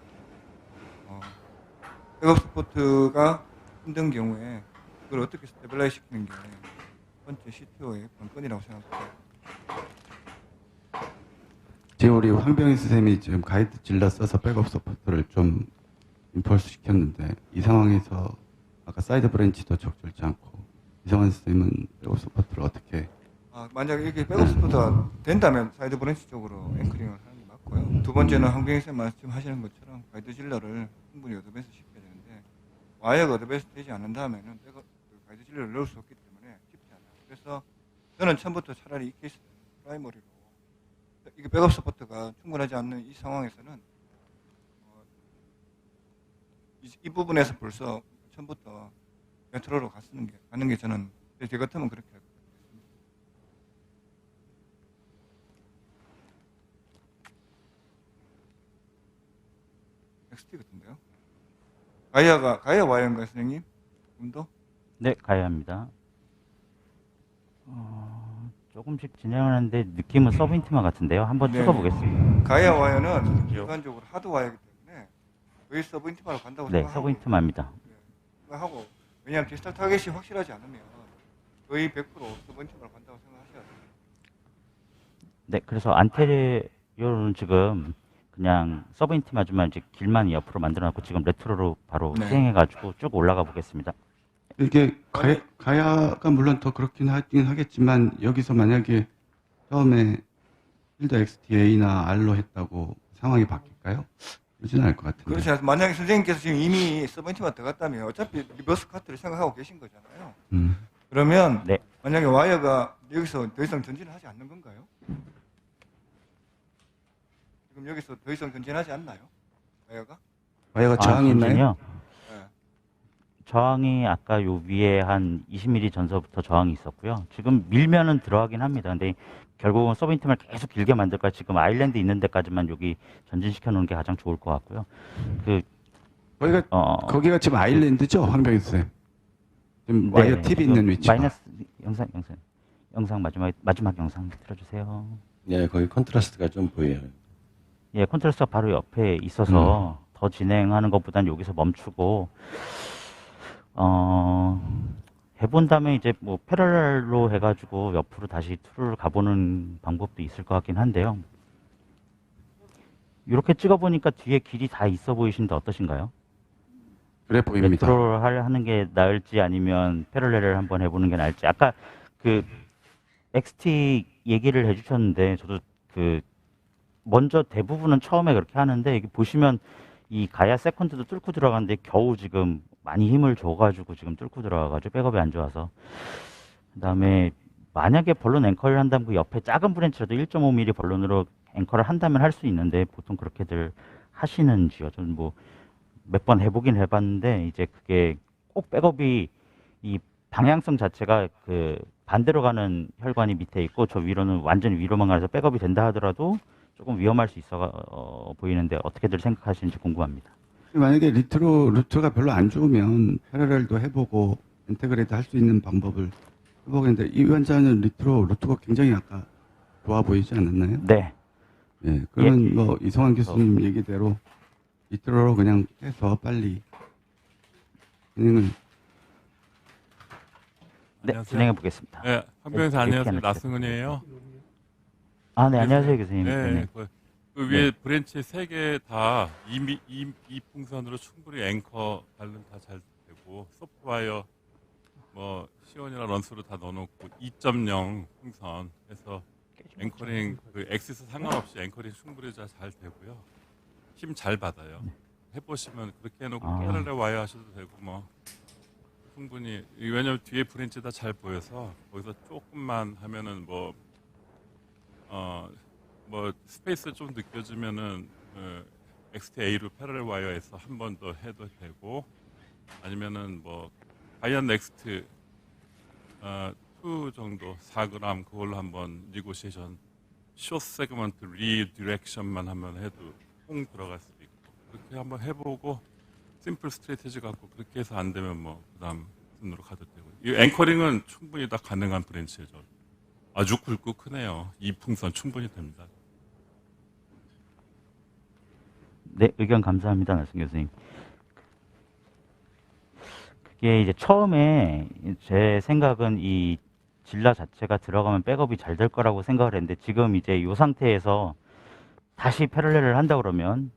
백업 서포트가 힘든 경우에 그걸 어떻게 스테빌라이즈 시키는 게 번째 CTO의 관건이라고 생각합니다. 지금 우리 황병희 선생님이 지금 가이드 질러 써서 백업 서포트를 좀 인포스 시켰는데 이 상황에서 아까 사이드 브랜치도 적절치 않고 이성환 선생님은 백업 서포트를 어떻게 만약에 이게 백업 서포트가 된다면 사이드 브랜치 쪽으로 앵커링을 하는 게 맞고요. 두 번째는 황병희 선생님 말씀하시는 것처럼 가이드 질러를 충분히 어드밴스 시켜야 되는데 와이어가 어드밴스 되지 않는다면은 가이드 질러를 넣을 수 없기 때문에 쉽지 않아요. 그래서 저는 처음부터 차라리 이 케이스는 프라이머리로 이게 백업 서포트가 충분하지 않는 이 상황에서는 이 부분에서 벌써 처음부터 메트로로 가는 게 저는 제 같으면 그렇게 할 것 같습니다. XT 같은데요? 가야 와이어인가요, 선생님? 더? 네, 가야합니다. 조금씩 진행하는데 느낌은 서브인티마 같은데요. 한번 네. 찍어보겠습니다. 가야 와이어는 일반적으로 하드 와이어이기 때문에 거의 서브인티마로 간다고 네, 생각하고 서브인티마입니다. 하고 왜냐하면 디지털 타겟이 확실하지 않으면 거의 100% 서브인티마로 간다고 생각하셔야 돼요. 네, 그래서 안테리어는 지금 그냥 서브인티마지만 이제 길만 옆으로 만들어놨고 지금 레트로로 바로 네. 시행해가지고 쭉 올라가 보겠습니다. 이게 가야가 물론 더 그렇긴 하긴 하겠지만 여기서 만약에 처음에 필드 XTA나 R로 했다고 상황이 바뀔까요? 그러지는 않을 것 같은데. 그렇지 않습니다. 만약에 선생님께서 지금 이미 서브인티마 들어갔다면 어차피 리버스 카트를 생각하고 계신 거잖아요. 그러면 네. 만약에 와이어가 여기서 더 이상 전진을 하지 않는 건가요? 지금 여기서 더 이상 전진하지 않나요? 와이어가 저항이 있나요? 전진이요? 네. 저항이 아까 요 위에 한 20mm 전서부터 저항이 있었고요. 지금 밀면은 들어가긴 합니다. 근데 결국은 서브인티마를 계속 길게 만들까 지금 아일랜드 있는 데까지만 여기 전진시켜 놓는 게 가장 좋을 것 같고요. 거기가 지금 아일랜드죠, 황병희 선생. 지금 와이어 네, 팁이 있는 위치가. 마이너스 영상 마지막 영상 틀어주세요. 네, 거기 컨트라스트가 좀 보여요. 예, 컨트라스트가 바로 옆에 있어서 더 진행하는 것보다는 여기서 멈추고 해본 다음에 이제 뭐 패러렐로 해가지고 옆으로 다시 툴을 가보는 방법도 있을 것 같긴 한데요. 이렇게 찍어보니까 뒤에 길이 다 있어 보이신데 어떠신가요? 그래 보입니다. 레트로를 하는 게 나을지 아니면 패러렐을 한번 해보는 게 나을지. 아까 그 XT 얘기를 해주셨는데 저도 먼저 대부분은 처음에 그렇게 하는데 여기 보시면 이 가야 세컨드도 뚫고 들어가는데 겨우 지금 많이 힘을 줘가지고 지금 뚫고 들어가가지고 백업이 안 좋아서. 그다음에 만약에 벌론 앵커를 한다면 그 옆에 작은 브랜치라도 1.5mm 벌론으로 앵커를 한다면 할 수 있는데 보통 그렇게들 하시는지요? 저는 뭐 몇 번 해보긴 해봤는데 이제 그게 꼭 백업이 이 방향성 자체가 반대로 가는 혈관이 밑에 있고 저 위로는 완전히 위로만 가서 백업이 된다 하더라도 조금 위험할 수 있어 보이는데 어떻게들 생각하시는지 궁금합니다. 만약에 루트가 별로 안 좋으면 패러렐도 해보고 인테그레이트 할 수 있는 방법을 해보겠는데 이 위원장은 루트가 굉장히 아까 좋아 보이지 않았나요? 네. 네, 그러면 뭐 이성환 교수님 얘기대로 리트로로 그냥 해서 빨리 진행을. 네, 진행해 보겠습니다. 네, 황병희 안녕하세요. 나승은이에요. 아, 네, 안녕하세요, 교수님. 네, 그 위에 브랜치 3개 다 이 풍선으로 충분히 앵커 발른 다 잘 되고 소프트와이어 뭐 시온이나 런스로 다 넣어놓고 2.0 풍선 해서 앵커링 엑시스 상관없이 앵커링 충분히 잘 되고요. 힘 잘 받아요. 해보시면 그렇게 해놓고 패러렐 와이어 하셔도 되고 뭐 충분히 왜냐면 뒤에 브랜치 다 잘 보여서 거기서 조금만 하면은 뭐 스페이스 좀 느껴지면은 XTA로 패러렐 와이어에서 한 번 더 해도 되고 아니면은 뭐 바이언 넥스트 2 정도 4g 그걸로 한번 니고시에이션 숏 세그먼트 리디렉션만 한번 해도 뽕 들어갈 수도 있고 그렇게 한번 해보고 심플 스트레이티지 갖고 그렇게 해서 안 되면 뭐 그다음 순으로 가도 되고 이 앵커링은 충분히 다 가능한 브랜치죠. 아주 굵고 크네요. 이 풍선 충분히 됩니다. 네, 의견 감사합니다, 나승 교수님. 그게 이제 처음에 제 생각은 질라 자체가 들어가면 백업이 잘 될 거라고 생각을 했는데 지금 이제 이 상태에서 다시 패럴렐을 한다 그러면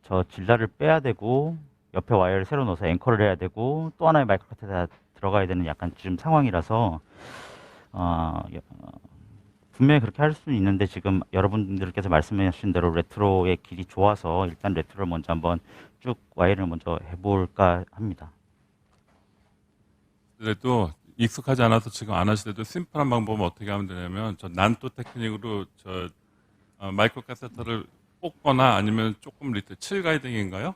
저 질라를 빼야 되고 옆에 와이어를 새로 넣어서 앵커를 해야 되고 또 하나의 마이크로 카테다 들어가야 되는 약간 지금 상황이라서 분명히 그렇게 할 수는 있는데 지금 여러분들께서 말씀하신 대로 레트로의 길이 좋아서 일단 레트로를 먼저 한번 쭉 와이어를 먼저 해볼까 합니다. 그래도 익숙하지 않아서 지금 안 하시더라도 심플한 방법은 어떻게 하면 되냐면 저 난또 테크닉으로 저 마이크로 카세터를 뽑거나 아니면 조금 리트 7 가이딩인가요?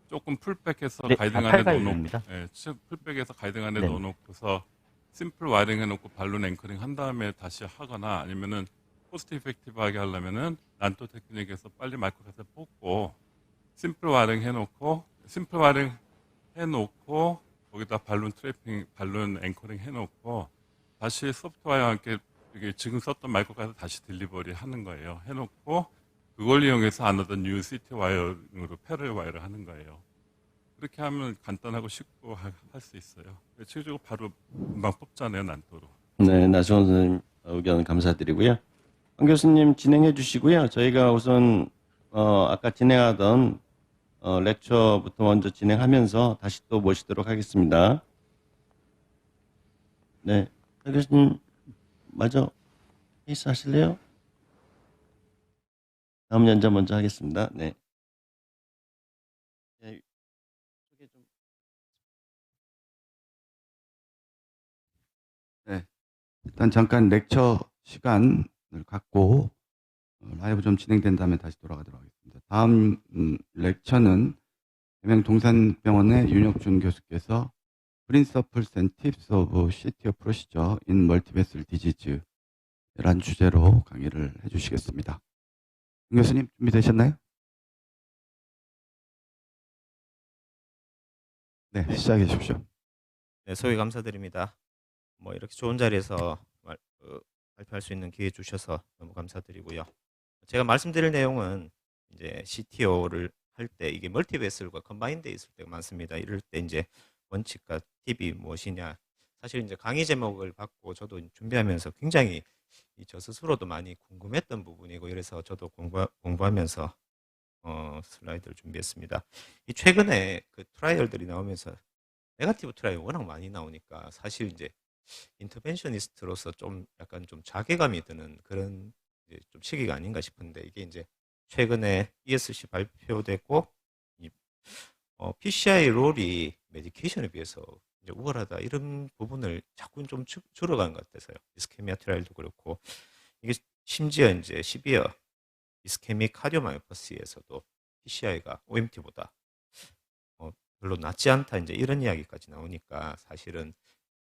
조금 풀백해서 네, 가이딩 다 안에 8 가이딩입니다. 넣어놓고, 풀백해서 가이딩 안에 네. 넣어놓고서 심플 와이링 해놓고 발론 앵커링 한 다음에 다시 하거나 아니면은 코스트 이펙티브하게 하려면은 난또 테크닉에서 빨리 마이크로 카세터 뽑고 심플 와이링 해놓고 거기다 발론 트래핑, 발론 앵커링 해놓고 다시 소프트웨어와 함께 이게 지금 썼던 마이크로 카세터 다시 딜리버리 하는 거예요. 해놓고 그걸 이용해서 another new city 와이어로 패럴 와이어를 하는 거예요. 그렇게 하면 간단하고 쉽고 할 수 있어요. 최적으로 바로 금방 뽑잖아요, 난도로. 네, 나시원 선생님 의견 감사드리고요. 황 교수님 진행해 주시고요. 저희가 우선 아까 진행하던 렉처부터 먼저 진행하면서 다시 또 모시도록 하겠습니다. 네, 황 교수님 마저 케이스 하실래요? 다음 연자 먼저 하겠습니다. 네. 네, 소개 좀. 네. 일단 잠깐 렉처 시간을 갖고 라이브 좀 진행된 다음에 다시 돌아가도록 하겠습니다. 다음 렉처는 계명 동산병원의 윤혁준 교수께서 Principles and Tips of CTO Procedure in Multivessel Disease라는 주제로 강의를 해주시겠습니다. 윤 교수님 준비되셨나요? 네, 시작해 주십시오. 네, 소개 감사드립니다. 뭐 이렇게 좋은 자리에서 발표할 수 있는 기회 주셔서 너무 감사드리고요. 제가 말씀드릴 내용은 이제 CTO를 할 때 이게 멀티베슬과 컴바인돼 있을 때가 많습니다. 이럴 때 이제 원칙과 팁이 무엇이냐. 사실 이제 강의 제목을 받고 저도 준비하면서 굉장히 저 스스로도 많이 궁금했던 부분이고 이래서 저도 공부하면서 슬라이드를 준비했습니다. 이 최근에 그 트라이얼들이 나오면서 네거티브 트라이얼 워낙 많이 나오니까 사실 이제 인터벤셔니스트로서 좀 약간 좀 자괴감이 드는 그런 이제 좀 시기가 아닌가 싶은데 이게 이제 최근에 ESC 발표되고 PCI 롤이 메디케이션에 비해서 이제 우월하다 이런 부분을 자꾸 좀 줄어가는 것 같아서요. 이스케미아 트라이얼도 그렇고 이게 심지어 이제 시비어 이스케믹 카디오마이오퍼시에서도 PCI가 OMT보다 별로 낫지 않다 이제 이런 이야기까지 나오니까 사실은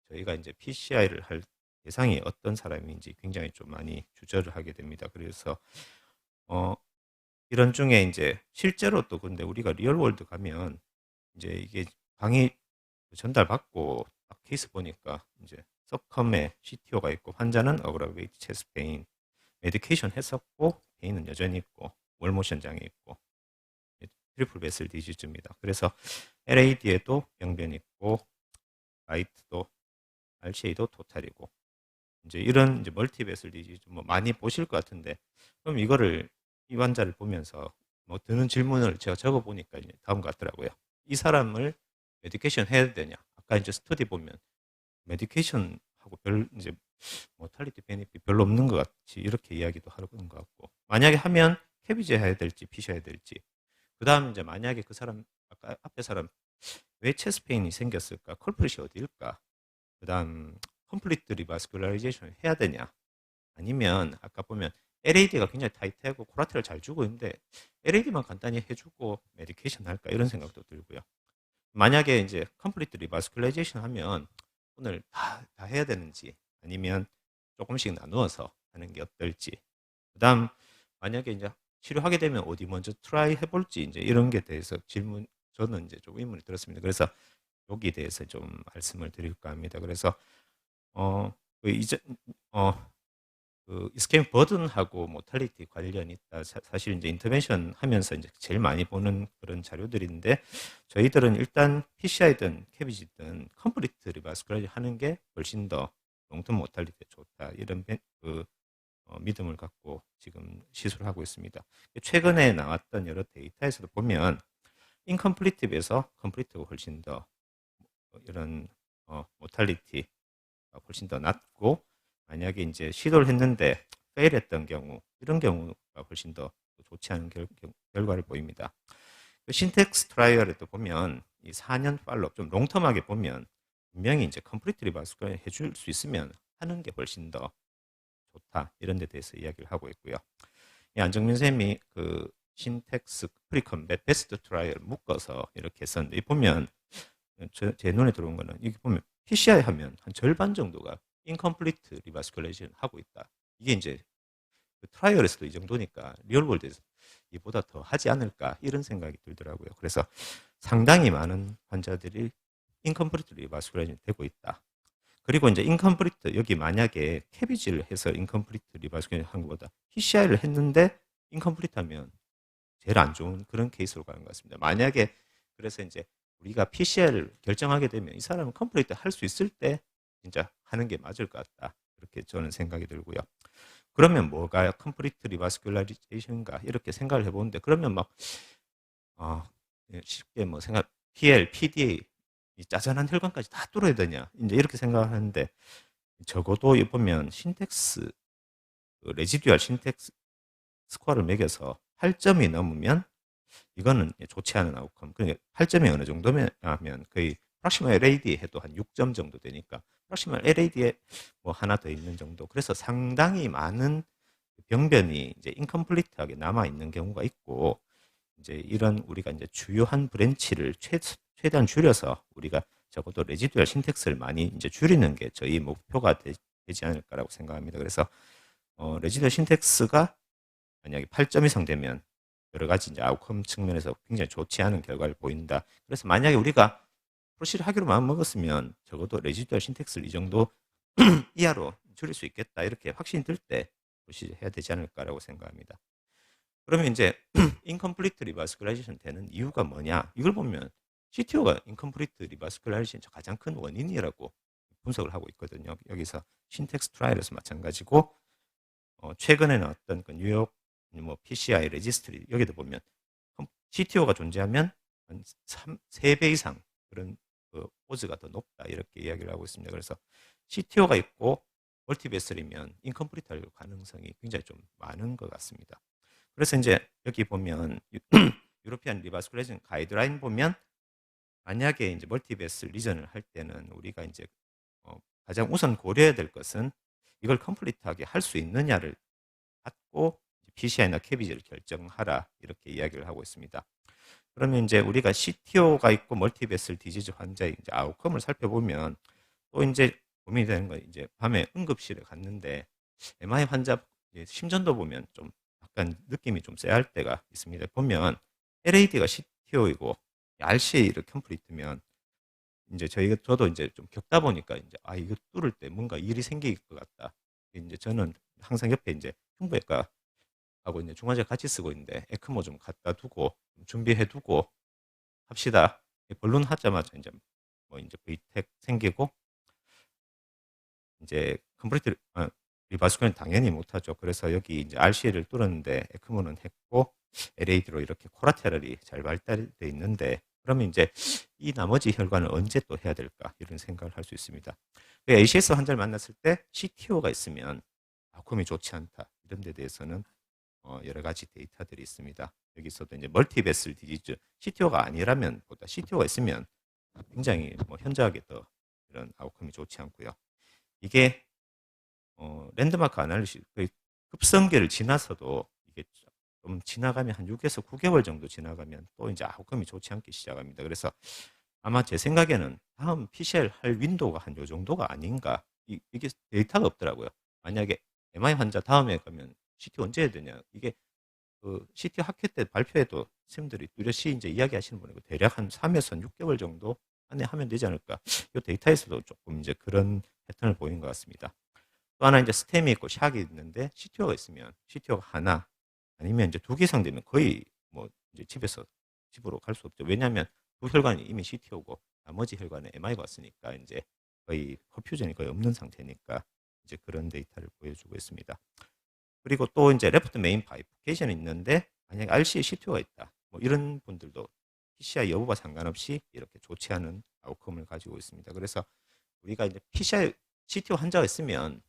저희가 이제 PCI를 할 대상이 어떤 사람인지 굉장히 좀 많이 주저를 하게 됩니다. 그래서 이런 중에 이제 실제로 또 근데 우리가 리얼월드 가면 이제 이게 강의 전달받고 딱 케이스 보니까 이제 서컴에 CTO가 있고 환자는 어그라베이트 체스트 페인, 메디케이션 했었고 페인은 여전히 있고 월모션 장애 있고 트리플 베슬 디지즈입니다. 그래서 LAD에도 병변 있고 라이트도 RCA도 토탈이고 이제 이런 이제 멀티베슬 디지즈 뭐 많이 보실 것 같은데 그럼 이거를 이 환자를 보면서 뭐 드는 질문을 제가 적어 보니까 이제 다음 것 같더라고요. 이 사람을 메디케이션 해야 되냐? 아까 이제 스터디 보면 메디케이션하고 별 이제 모탈리티 베니핏 별로 없는 것 같이 이렇게 이야기도 하는 것 같고 만약에 하면 캐비제 해야 될지 피셔야 될지 그 다음 이제 만약에 그 사람 아까 앞에 사람 왜 체스트 페인이 생겼을까? 컬프릿이 어디일까? 그 다음 컴플리트 리바스큘라이제이션 해야 되냐? 아니면 아까 보면 LAD가 굉장히 타이트하고 코라테를 잘 주고 있는데 LAD만 간단히 해주고 메디케이션 할까 이런 생각도 들고요. 만약에 이제 컴플리트 리바스큘라이제이션 하면 오늘 다 해야 되는지 아니면 조금씩 나누어서 하는 게 어떨지 그 다음 만약에 이제 치료하게 되면 어디 먼저 트라이 해볼지 이제 이런 게 대해서 질문 저는 이제 좀 의문이 들었습니다. 그래서 여기에 대해서 좀 말씀을 드릴까 합니다. 그래서 그 이스케믹 버든하고 모탈리티 관련이 있다. 사실 이제 인터벤션 하면서 이제 제일 많이 보는 그런 자료들인데 저희들은 일단 PCI든 캐비지든 컴플리트 리바스큘라이즈 하는 게 훨씬 더 롱텀 모탈리티 좋다 이런 믿음을 갖고 지금 시술을 하고 있습니다. 최근에 나왔던 여러 데이터에서도 보면 인컴플리트 비해서 컴플리트가 훨씬 더 이런 모탈리티가 훨씬 더 낮고, 만약에 이제 시도를 했는데 페일했던 경우, 이런 경우가 훨씬 더 좋지 않은 결과를 보입니다. 신텍스 트라이얼에도 보면 이 4년 팔로업 좀 롱텀하게 보면 분명히 이제 컴플리트 리바스쿨 해줄 수 있으면 하는 게 훨씬 더 좋다, 이런 데 대해서 이야기를 하고 있고요. 안정민 쌤이 그 신텍스 프리컴뱃 베스트 트라이얼 묶어서 이렇게 했었는데, 보면 제 눈에 들어온 거는 이게 보면 PCI 하면 한 절반 정도가 인컴플리트 리바스큘레이션 하고 있다. 이게 이제 그 트라이얼에서도 이 정도니까 리얼월드에서 이보다 더 하지 않을까, 이런 생각이 들더라고요. 그래서 상당히 많은 환자들이 인컴플리트 리바스큘레이션 되고 있다. 그리고 이제 인컴플리트, 여기 만약에 캐비지를 해서 인컴플리트 리바스큘레이션 한 것보다 PCI를 했는데 인컴플리트 하면 제일 안 좋은 그런 케이스로 가는 것 같습니다. 만약에 그래서 이제 우리가 PCI를 결정하게 되면 이 사람은 컴플리트 할 수 있을 때 진짜 하는 게 맞을 것 같다, 이렇게 저는 생각이 들고요. 그러면 뭐가 컴플리트 리바스큘라이제이션인가, 이렇게 생각을 해보는데, 그러면 막 쉽게 뭐 생각 PL, PDA 이 짜잔한 혈관까지 다 뚫어야 되냐, 이제 이렇게 생각하는데, 적어도 보면 신텍스 레지듀얼 신텍스 스코어를 매겨서 8점이 넘으면 이거는 좋지 않은 아웃컴. 그러니까 8점이 어느 정도면 거의 프락시멀 LAD 해도 한 6점 정도 되니까 프락시멀 LAD에 뭐 하나 더 있는 정도. 그래서 상당히 많은 병변이 이제 인컴플리트하게 남아 있는 경우가 있고, 이제 이런 우리가 이제 주요한 브랜치를 최대한 줄여서 우리가 적어도 레지듀얼 신텍스를 많이 이제 줄이는 게 저희 목표가 되지 않을까라고 생각합니다. 그래서 레지듀얼 신텍스가 만약에 8점 이상 되면 여러 가지 이제 아웃컴 측면에서 굉장히 좋지 않은 결과를 보인다. 그래서 만약에 우리가 프로시를 하기로 마음 먹었으면 적어도 레지듀얼 신텍스를 이 정도 이하로 줄일 수 있겠다, 이렇게 확신이 들 때 프로시 해야 되지 않을까라고 생각합니다. 그러면 이제 인컴플리트 리바스큘라이제이션 되는 이유가 뭐냐? 이걸 보면 CTO가 인컴플리트 리바스큘라이제이션 가장 큰 원인이라고 분석을 하고 있거든요. 여기서 신텍스 트라이얼에서 마찬가지고, 최근에 나왔던 그 뉴욕 뭐 PCI 레지스트리, 여기도 보면 CTO가 존재하면 한 3배 이상 그런 그 오즈가 더 높다, 이렇게 이야기를 하고 있습니다. 그래서 CTO가 있고 멀티베슬이면 인컴플리트 할 가능성이 굉장히 좀 많은 것 같습니다. 그래서 이제 여기 보면 유로피안 리바스큘레이션 가이드라인 보면, 만약에 이제 멀티베슬 리전을 할 때는 우리가 이제 가장 우선 고려해야 될 것은 이걸 컴플리트하게 할 수 있느냐를 갖고 PCI나 캐비지를 결정하라, 이렇게 이야기를 하고 있습니다. 그러면 이제 우리가 CTO가 있고 멀티베슬 디지즈 환자의 이제 아웃컴을 살펴보면, 또 이제 고민이 되는 건, 이제 밤에 응급실에 갔는데 MI 환자 심전도 보면 좀 약간 느낌이 좀 쎄할 때가 있습니다. 보면 LAD가 CTO이고 RCA를 컴플리트면 이제 저도 이제 좀 겪다 보니까 이제 이거 뚫을 때 뭔가 일이 생길 것 같다. 이제 저는 항상 옆에 이제 흉부외과 하고 이제 중환자 같이 쓰고 있는데 에크모 좀 갖다 두고 준비해 두고 합시다. 본론 하자마자 이제 뭐 이제 VTEC 생기고 이제 컴플리트 리바스큘은 당연히 못하죠. 그래서 여기 이제 RCA를 뚫었는데 에크모는 했고 LAD로 이렇게 코라테럴이 잘 발달돼 있는데, 그러면 이제 이 나머지 혈관을 언제 또 해야 될까, 이런 생각을 할 수 있습니다. ACS 환자를 만났을 때 CTO가 있으면 아웃컴이 좋지 않다, 이런 데 대해서는 여러 가지 데이터들이 있습니다. 여기서도 이제 멀티베슬 디지즈, CTO가 아니라면 보다 CTO가 있으면 굉장히 뭐 현저하게 더 이런 아웃컴이 좋지 않고요. 이게 랜드마크 아날리시스 급성계를 지나서도 이게 좀 지나가면 한 6에서 9개월 정도 지나가면 또 이제 아웃컴이 좋지 않기 시작합니다. 그래서 아마 제 생각에는 다음 PCL 할 윈도우가 한 요 정도가 아닌가. 이게 데이터가 없더라고요. 만약에 MI 환자 다음에 가면 CT 언제 해야 되냐. 이게 그 CT 학회 때 발표해도 선생님들이 뚜렷이 이제 이야기하시는 분이고, 대략 한 3에서 6개월 정도 안에 하면 되지 않을까. 이 데이터에서도 조금 이제 그런 패턴을 보이는 것 같습니다. 또 하나 이제 스템이 있고 샥이 있는데, CTO가 있으면 CTO가 하나 아니면 이제 2개 이상 되면 거의 뭐 이제 집으로 갈 수 없죠. 왜냐하면 두 혈관이 이미 CTO고 나머지 혈관에 MI가 왔으니까 이제 거의 퍼퓨전이 거의 없는 상태니까 이제 그런 데이터를 보여주고 있습니다. 그리고 또 이제 레프트 메인 바이포케이션이 있는데 만약에 RC에 CTO가 있다. 뭐 이런 분들도 PCI 여부와 상관없이 이렇게 좋지 않은 아웃컴을 가지고 있습니다. 그래서 우리가 이제 PCI CTO 환자가 있으면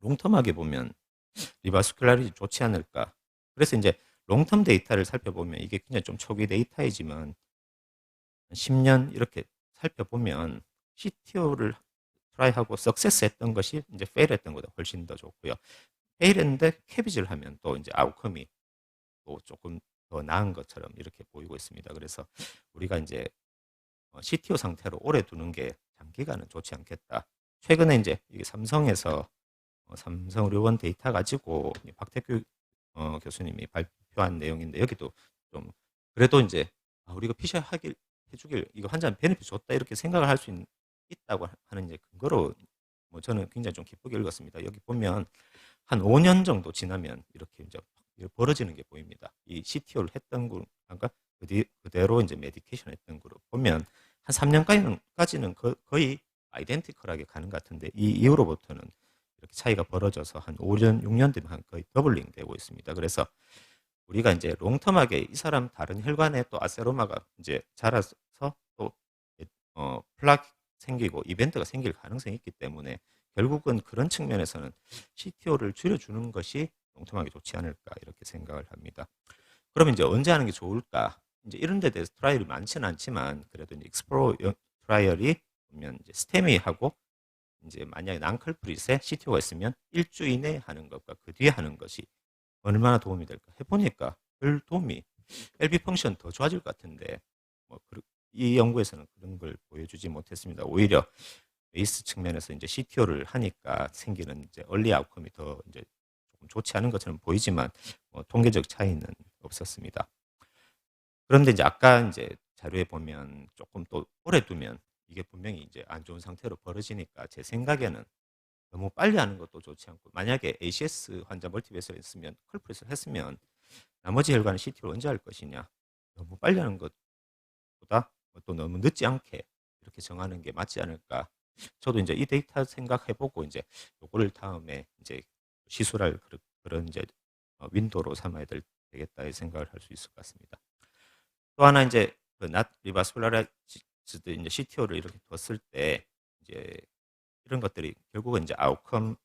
롱텀하게 보면 리바스큘라리티 좋지 않을까. 그래서 이제 롱텀 데이터를 살펴보면 이게 굉장히 좀 초기 데이터이지만 10년 이렇게 살펴보면 CTO를 트라이하고 석세스 했던 것이 이제 페일 했던 것보다 훨씬 더 좋고요. 페일 했는데 캐비지를 하면 또 이제 아웃컴이 또 조금 더 나은 것처럼 이렇게 보이고 있습니다. 그래서 우리가 이제 CTO 상태로 오래 두는 게 장기간은 좋지 않겠다. 최근에 이제 이게 삼성에서 삼성의료원 데이터 가지고 박태규 교수님이 발표한 내용인데 여기도 좀 그래도 이제 우리가 PCI 해주길 이거 환자는 베네핏 줬다 이렇게 생각을 할 수 있다고 하는 이제 근거로 뭐 저는 굉장히 좀 기쁘게 읽었습니다. 여기 보면 한 5년 정도 지나면 이렇게 이제 벌어지는 게 보입니다. 이 CTO를 했던 그러니까 그대로 이제 메디케이션 했던 그룹 보면 한 3년까지는 거의 아이덴티컬하게 가는 것 같은데 이 이후로부터는 이렇게 차이가 벌어져서 한 5년, 6년 되면 한 거의 더블링 되고 있습니다. 그래서 우리가 이제 롱텀하게 이 사람 다른 혈관에 또 아세로마가 이제 자라서 또 플락 생기고 이벤트가 생길 가능성이 있기 때문에 결국은 그런 측면에서는 CTO를 줄여주는 것이 롱텀하게 좋지 않을까 이렇게 생각을 합니다. 그러면 이제 언제 하는 게 좋을까? 이제 이런 데 대해서 트라이얼이 많지는 않지만 그래도 이제 익스플로어 트라이얼이 보면 이제 스테미하고 이제 만약에 난컬프릿에 CTO가 있으면 일주 이내에 하는 것과 그 뒤에 하는 것이 얼마나 도움이 될까 해보니까 별 도움이 LB 펑션 더 좋아질 것 같은데 뭐 이 연구에서는 그런 걸 보여주지 못했습니다. 오히려 베이스 측면에서 이제 CTO를 하니까 생기는 이제 얼리 아웃컴이 더 이제 조금 좋지 않은 것처럼 보이지만 뭐 통계적 차이는 없었습니다. 그런데 이제 아까 이제 자료에 보면 조금 또 오래 두면 이게 분명히 이제 안 좋은 상태로 벌어지니까 제 생각에는 너무 빨리 하는 것도 좋지 않고 만약에 ACS 환자 멀티베이스를 했으면 컬프릿을 했으면 나머지 혈관은 CT를 언제 할 것이냐 너무 빨리 하는 것보다 또 너무 늦지 않게 이렇게 정하는 게 맞지 않을까. 저도 이제 이 데이터 생각해보고 이제 요거를 다음에 이제 시술할 그런 이제 윈도로 삼아야 되겠다 생각을 할 수 있을 것 같습니다. 또 하나 이제 그 not revascularized 이제 CTO를 이렇게 뒀을 때 이제 이런 것들이 결국은 이제 아웃컴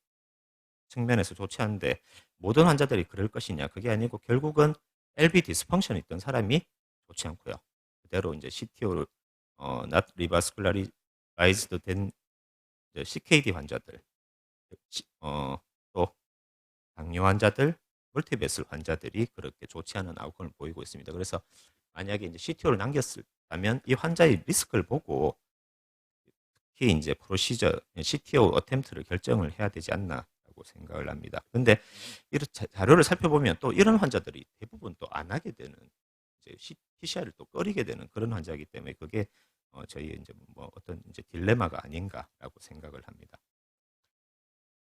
측면에서 좋지 않은데 모든 환자들이 그럴 것이냐 그게 아니고 결국은 LV 디스펑션이 있던 사람이 좋지 않고요. 그대로 이제 CTO를 not revascularized 된 CKD 환자들 또 당뇨 환자들 멀티베슬 환자들이 그렇게 좋지 않은 아웃컴을 보이고 있습니다. 그래서 만약에 이제 CTO를 남겼다면 이 환자의 리스크를 보고 특히 이제 프로시저 CTO 어템트를 결정을 해야 되지 않나라고 생각을 합니다. 근데 이런 자료를 살펴보면 또 이런 환자들이 대부분 또 안 하게 되는 이제 PCR을 또 꺼리게 되는 그런 환자이기 때문에 그게 저희 이제 뭐 어떤 이제 딜레마가 아닌가라고 생각을 합니다.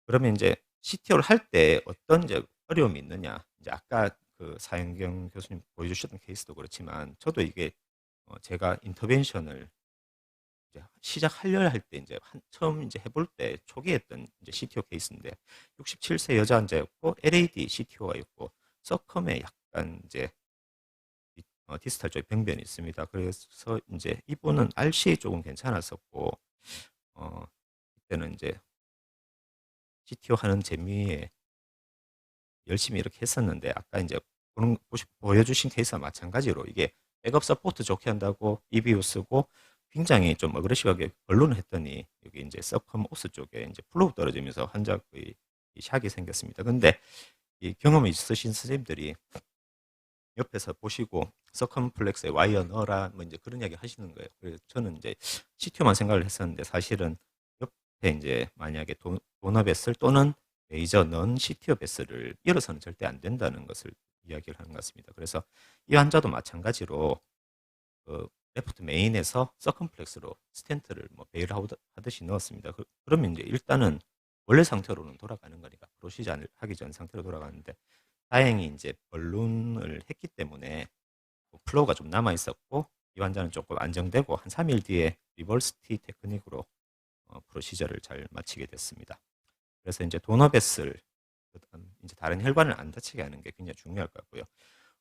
그러면 이제 CTO를 할 때 어떤 이제 어려움이 있느냐? 이제 아까 그 사영경 교수님 보여주셨던 케이스도 그렇지만 저도 이게 제가 인터벤션을 이제 시작하려 할 때 이제 처음 이제 해볼 때 초기에 했던 이제 CTO 케이스인데 67세 여자 환자였고 LAD CTO가 있고 서컴에 약간 이제 디스탈 쪽에 병변이 있습니다. 그래서 이제 이분은 RC 쪽은 괜찮았었고 그때는 이제 CTO 하는 재미에 열심히 이렇게 했었는데 아까 이제 보여주신 케이스와 마찬가지로 이게 백업 서포트 좋게 한다고 EBU 쓰고 굉장히 좀 어그레시브하게 언론을 했더니 여기 이제 서컴 오스 쪽에 이제 플로우 떨어지면서 환자의 샥이 생겼습니다. 근데 이 경험이 있으신 선생님들이 옆에서 보시고 서컴플렉스에 와이어 넣어라 뭐 이제 그런 이야기 하시는 거예요. 그래서 저는 이제 CTO만 생각을 했었는데 사실은 옆에 이제 만약에 도너 베슬 또는 레이저 넌 CTO 베슬을 열어서는 절대 안 된다는 것을 이야기를 하는 것 같습니다. 그래서 이 환자도 마찬가지로 그 레프트 메인에서 서컴플렉스로 스텐트를 뭐 베일 하듯이 넣었습니다. 그러면 이제 일단은 원래 상태로는 돌아가는 거니까 프로시저 하기 전 상태로 돌아가는데 다행히 이제 벌룬을 했기 때문에 플로우가 좀 남아 있었고 이 환자는 조금 안정되고 한 3일 뒤에 리버스 T 테크닉으로 프로시저를 잘 마치게 됐습니다. 그래서 이제 도너뱃을 이제 다른 혈관을 안 다치게 하는 게 굉장히 중요할 것 같고요.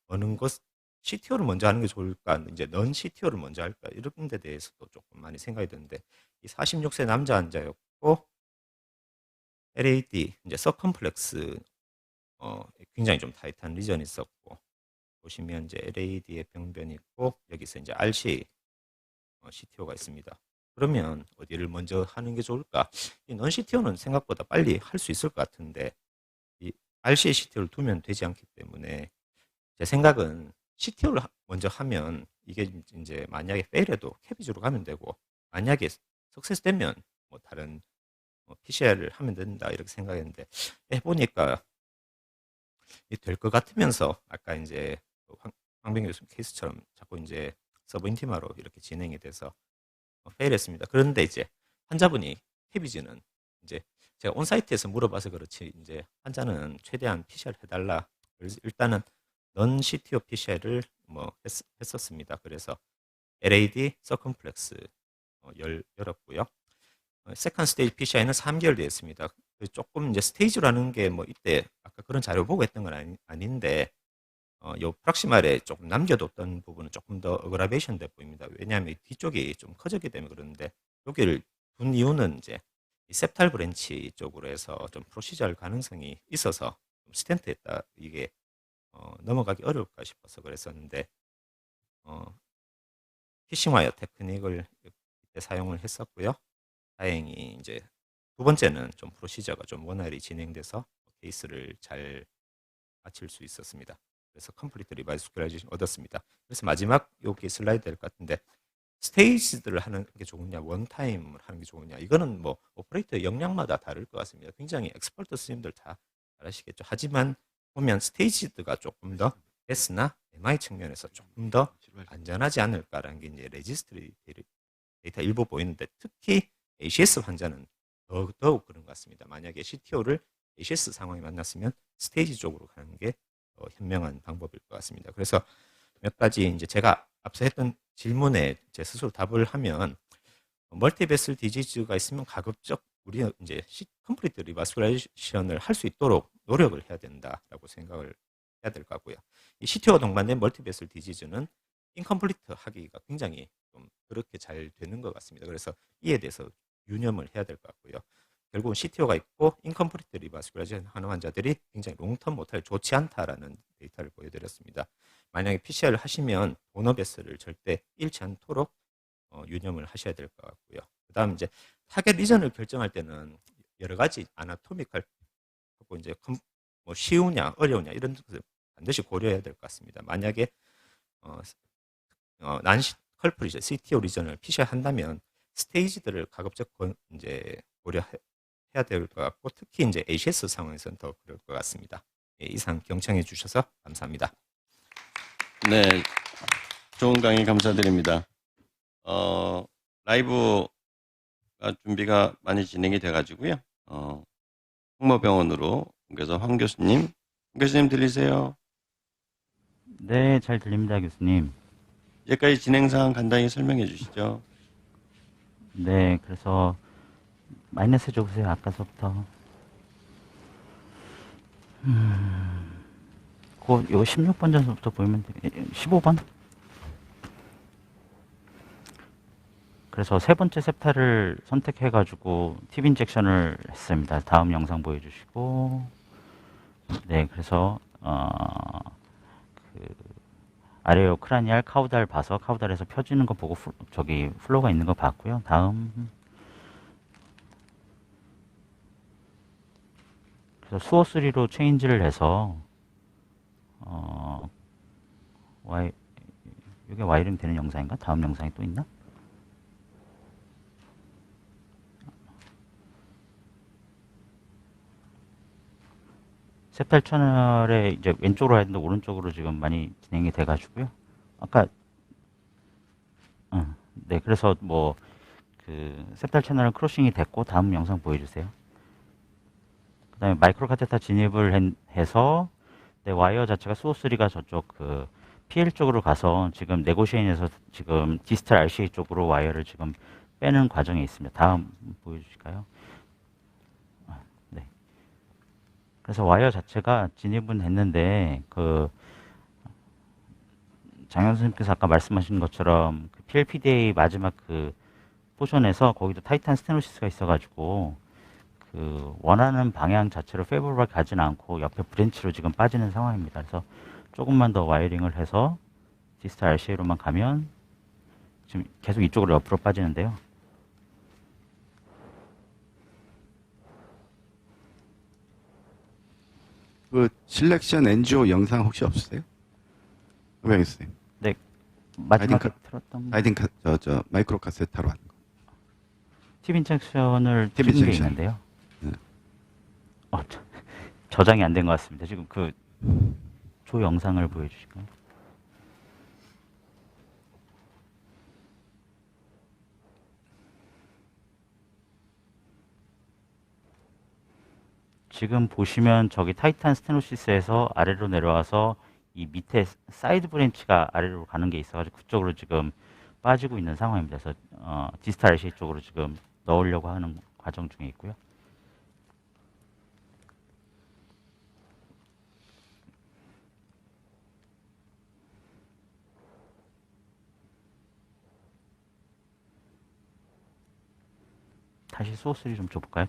어느 것 CTO를 먼저 하는 게 좋을까, 이제 넌 CTO를 먼저 할까 이런 데 대해서도 조금 많이 생각이 드는데 이 46세 남자 환자였고 LAD 이제 서컴플렉스 굉장히 좀 타이트한 리전이 있었고 보시면 이제 LAD의 병변이 있고 여기서 이제 RCA CTO가 있습니다. 그러면 어디를 먼저 하는 게 좋을까? 이 넌 CTO는 생각보다 빨리 할 수 있을 것 같은데 이 RCA CTO를 두면 되지 않기 때문에 제 생각은 CTO를 먼저 하면 이게 이제 만약에 페일해도 캐비즈로 가면 되고 만약에 석세스 되면 뭐 다른 PCR을 하면 된다 이렇게 생각했는데 해보니까 될 것 같으면서 아까 이제 황병 교수 케이스처럼 자꾸 이제 서브 인티마로 이렇게 진행이 돼서 페일했습니다. 그런데 이제 환자분이 캐비즈는 이제 제가 온사이트에서 물어봐서 그렇지 이제 환자는 최대한 PCR 해달라. 그래서 일단은 넌 CTO PCR을 뭐 했었습니다. 그래서 LAD 서컴플렉스 열었고요. 세컨 스테이지 PCI는 3개월 뒤에 했습니다. 조금 이제 스테이지라는 게 뭐 이때 아까 그런 자료 보고 했던 건 아닌데 요 프락시말에 조금 남겨뒀던 부분은 조금 더 어그라베이션 돼 보입니다. 왜냐하면 뒤쪽이 좀 커졌기 때문에 그러는데 여기를 둔 이유는 이제 이 셉탈 브랜치 쪽으로 해서 좀 프로시저할 가능성이 있어서 스텐트했다 이게 넘어가기 어려울까 싶어서 그랬었는데 피싱와이어 테크닉을 이때 사용을 했었고요. 다행히 이제 두 번째는 좀 프로시저가 좀 원활히 진행돼서 케이스를 잘 마칠 수 있었습니다. 그래서 컴플리트 리바이스 스큐라이제이션 얻었습니다. 그래서 마지막 여기 슬라이드 될 것 같은데 스테이지들을 하는 게 좋으냐 원타임을 하는 게 좋으냐 이거는 뭐 오퍼레이터 역량마다 다를 것 같습니다. 굉장히 엑스퍼트 스님들 다 잘하시겠죠. 하지만 보면 스테이지드가 조금 더 S나 MI 측면에서 조금 더 안전하지 않을까라는 게 이제 레지스트리 데이터 일부 보이는데 특히 ACS 환자는 더욱 그런 것 같습니다. 만약에 CTO를 ACS 상황이 만났으면 스테이지 쪽으로 가는 게 현명한 방법일 것 같습니다. 그래서 몇 가지 이제 제가 앞서 했던 질문에 제 스스로 답을 하면 멀티베슬 디지즈가 있으면 가급적 우리는 이제 컴플리트 리바스쿠라이제이션을 할 수 있도록 노력을 해야 된다라고 생각을 해야 될 것 같고요. 이 CTO가 동반된 멀티베슬 디지즈는 인컴플리트 하기가 굉장히 좀 그렇게 잘 되는 것 같습니다. 그래서 이에 대해서 유념을 해야 될 것 같고요. 결국은 CTO가 있고 인컴플리트 리바스쿠라이제이션 하는 환자들이 굉장히 롱텀 모탈 좋지 않다라는 데이터를 보여드렸습니다. 만약에 PCR을 하시면 도너베스를 절대 잃지 않도록 유념을 하셔야 될 것 같고요. 그 다음 이제 타겟 리전을 결정할 때는 여러 가지 아나토미컬 하고 이제 뭐 쉬우냐 어려우냐 이런 것을 반드시 고려해야 될 것 같습니다. 만약에 난 컬프리저 CTO 리전을 PCR 한다면 스테이지들을 가급적 이제 고려해야 될 것 같고 특히 이제 ACS 상황에서는 더 그럴 것 같습니다. 예, 이상 경청해 주셔서 감사합니다. 네, 좋은 강의 감사드립니다. 라이브가 준비가 많이 진행이 돼가지고요. 홍모병원으로 옮겨서 황 교수님 들리세요? 네, 잘 들립니다, 교수님. 이제까지 진행 사항 간단히 설명해 주시죠. 네, 그래서 마이너스 적으세요, 아까서부터. 요 16번 전서부터 보이면 15번? 그래서 세 번째 셉타를 선택해가지고 팁 인젝션을 했습니다. 다음 영상 보여주시고, 네, 그래서 아레오 크라니알 카우달 봐서 카우달에서 펴지는 거 보고 저기 플로우가 있는 거 봤고요. 다음, 그래서 수어 3로 체인지를 해서 이게 와이링 되는 영상인가? 다음 영상이 또 있나? 셉탈 채널에 이제 왼쪽으로 해야 되는데 오른쪽으로 지금 많이 진행이 돼가지고요. 아까 네, 그래서 뭐 그 셉탈 채널은 크로싱이 됐고 다음 영상 보여주세요. 그다음에 마이크로 카테타 진입을 해서 네, 와이어 자체가 수호3가 저쪽 그 PL 쪽으로 가서 지금 네고시에인에서 지금 디스탈 RCA 쪽으로 와이어를 지금 빼는 과정에 있습니다. 다음 보여주실까요? 네. 그래서 와이어 자체가 진입은 됐는데 장현 선생님께서 아까 말씀하신 것처럼 그 PLPDA 마지막 그 포션에서 거기도 타이탄 스테노시스가 있어가지고 그 원하는 방향 자체로 페이버블하게 가지는 않고 옆에 브랜치로 지금 빠지는 상황입니다. 그래서 조금만 더 와이어링을 해서 디스탈 RCA로만 가면 지금 계속 이쪽으로 옆으로 빠지는데요. 그 실렉션 NGO 영상 혹시 없으세요? 오병희 선생님. 네, 마지막에 가이딩 틀었던 가이딩 마이크로 카세타로 하는 거. 팁 인젝션을 팁 찍은 게 인젝션. 있는데요. 네. 저장이 안 된 것 같습니다. 지금 그 조 영상을 보여주실까요? 지금 보시면 저기 타이탄 스테노시스에서 아래로 내려와서 이 밑에 사이드 브랜치가 아래로 가는 게 있어가지고 그쪽으로 지금 빠지고 있는 상황입니다. 그래서 디스탈 RCA 쪽으로 지금 넣으려고 하는 과정 중에 있고요. 다시 소스를 좀 줘볼까요?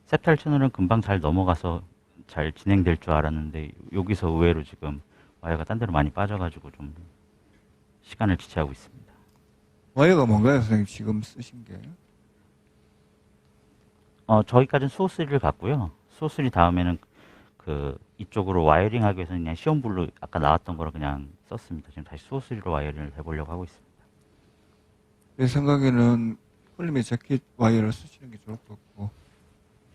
셉탈 채널은 금방 잘 넘어가서 잘 진행될 줄 알았는데 여기서 의외로 지금 와이어가 딴 데로 많이 빠져가지고 좀 시간을 지체하고 있습니다. 와이어가 뭔가요, 선생님? 지금 쓰신 게? 저기까지는 수호3를 갔고요. 수호3 다음에는 그 이쪽으로 와이어링 하기 위해서는 그냥 시온블루 아까 나왔던 거를 그냥 썼습니다. 지금 다시 수호3로 와이어링을 해보려고 하고 있습니다. 제 생각에는 폴리메 자켓 와이어를 쓰시는 게 좋을 것 같고,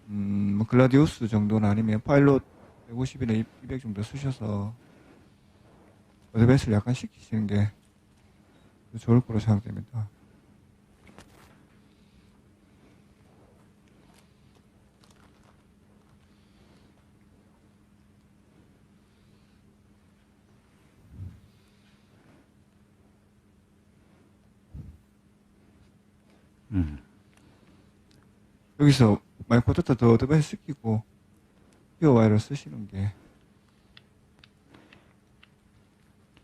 뭐 글라디우스 정도나 아니면 파일럿 150이나 200 정도 쓰셔서 어드밴스를 약간 시키시는 게 더 좋을 거로 생각됩니다. 여기서 마이크로데이터 더 어드밴스 시키고 히어 와이어를 쓰시는 게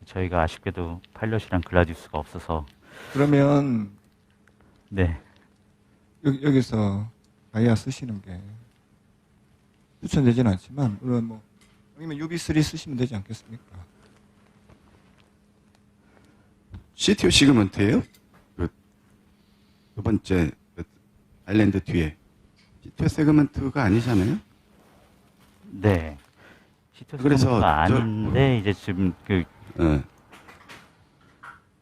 저희가 아쉽게도 파일럿이랑 글라디우스가 없어서 그러면 네. 여기서 가이아 쓰시는 게 추천되지는 않지만 물론 뭐 아니면 UB3 쓰시면 되지 않겠습니까? CTO 시그먼트예요? 두 번째 아일랜드 뒤에 CTO 세그먼트가 아니잖아요? 네. 시트 그래서 세그먼트가 아닌데 이제 지금 그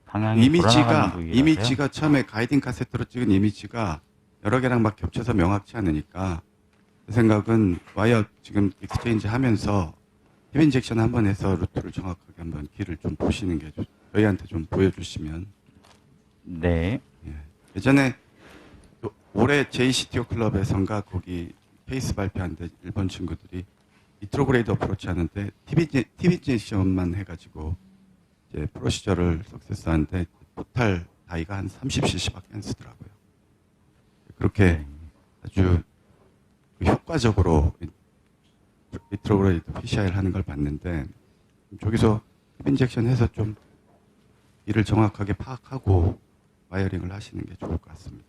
방향이 돌아가는 부위라서요. 이미지가 처음에 가이딩 카세트로 찍은 이미지가 여러 개랑 막 겹쳐서 명확치 않으니까 제 생각은 와이어 지금 익스체인지 하면서 팁 인젝션 한번 해서 루트를 정확하게 한번 길을 좀 보시는 게 저희한테 좀 보여주시면. 네. 예전에 올해 JCTO 클럽에선가 거기 케이스 발표하는데 일본 친구들이 리트로그레이드 어프로치 하는데 팁 인젝션만 해가지고 이제 프로시저를 석세스하는데 토탈 다이가 한 30cc밖에 안 쓰더라고요. 그렇게 아주 효과적으로 리트로그레이드 PCI를 하는 걸 봤는데 저기서 팁 인젝션 해서 좀 일을 정확하게 파악하고 와이어링을 하시는 게 좋을 것 같습니다.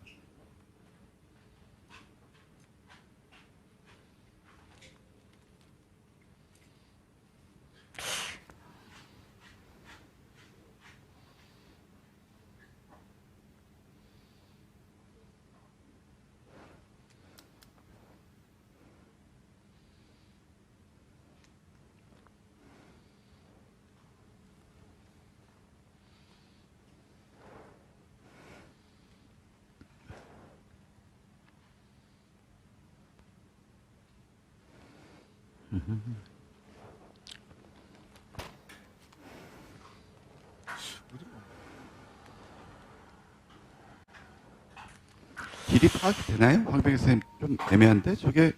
길이 파악이 되나요? 황병희 선생님 좀 애매한데 저게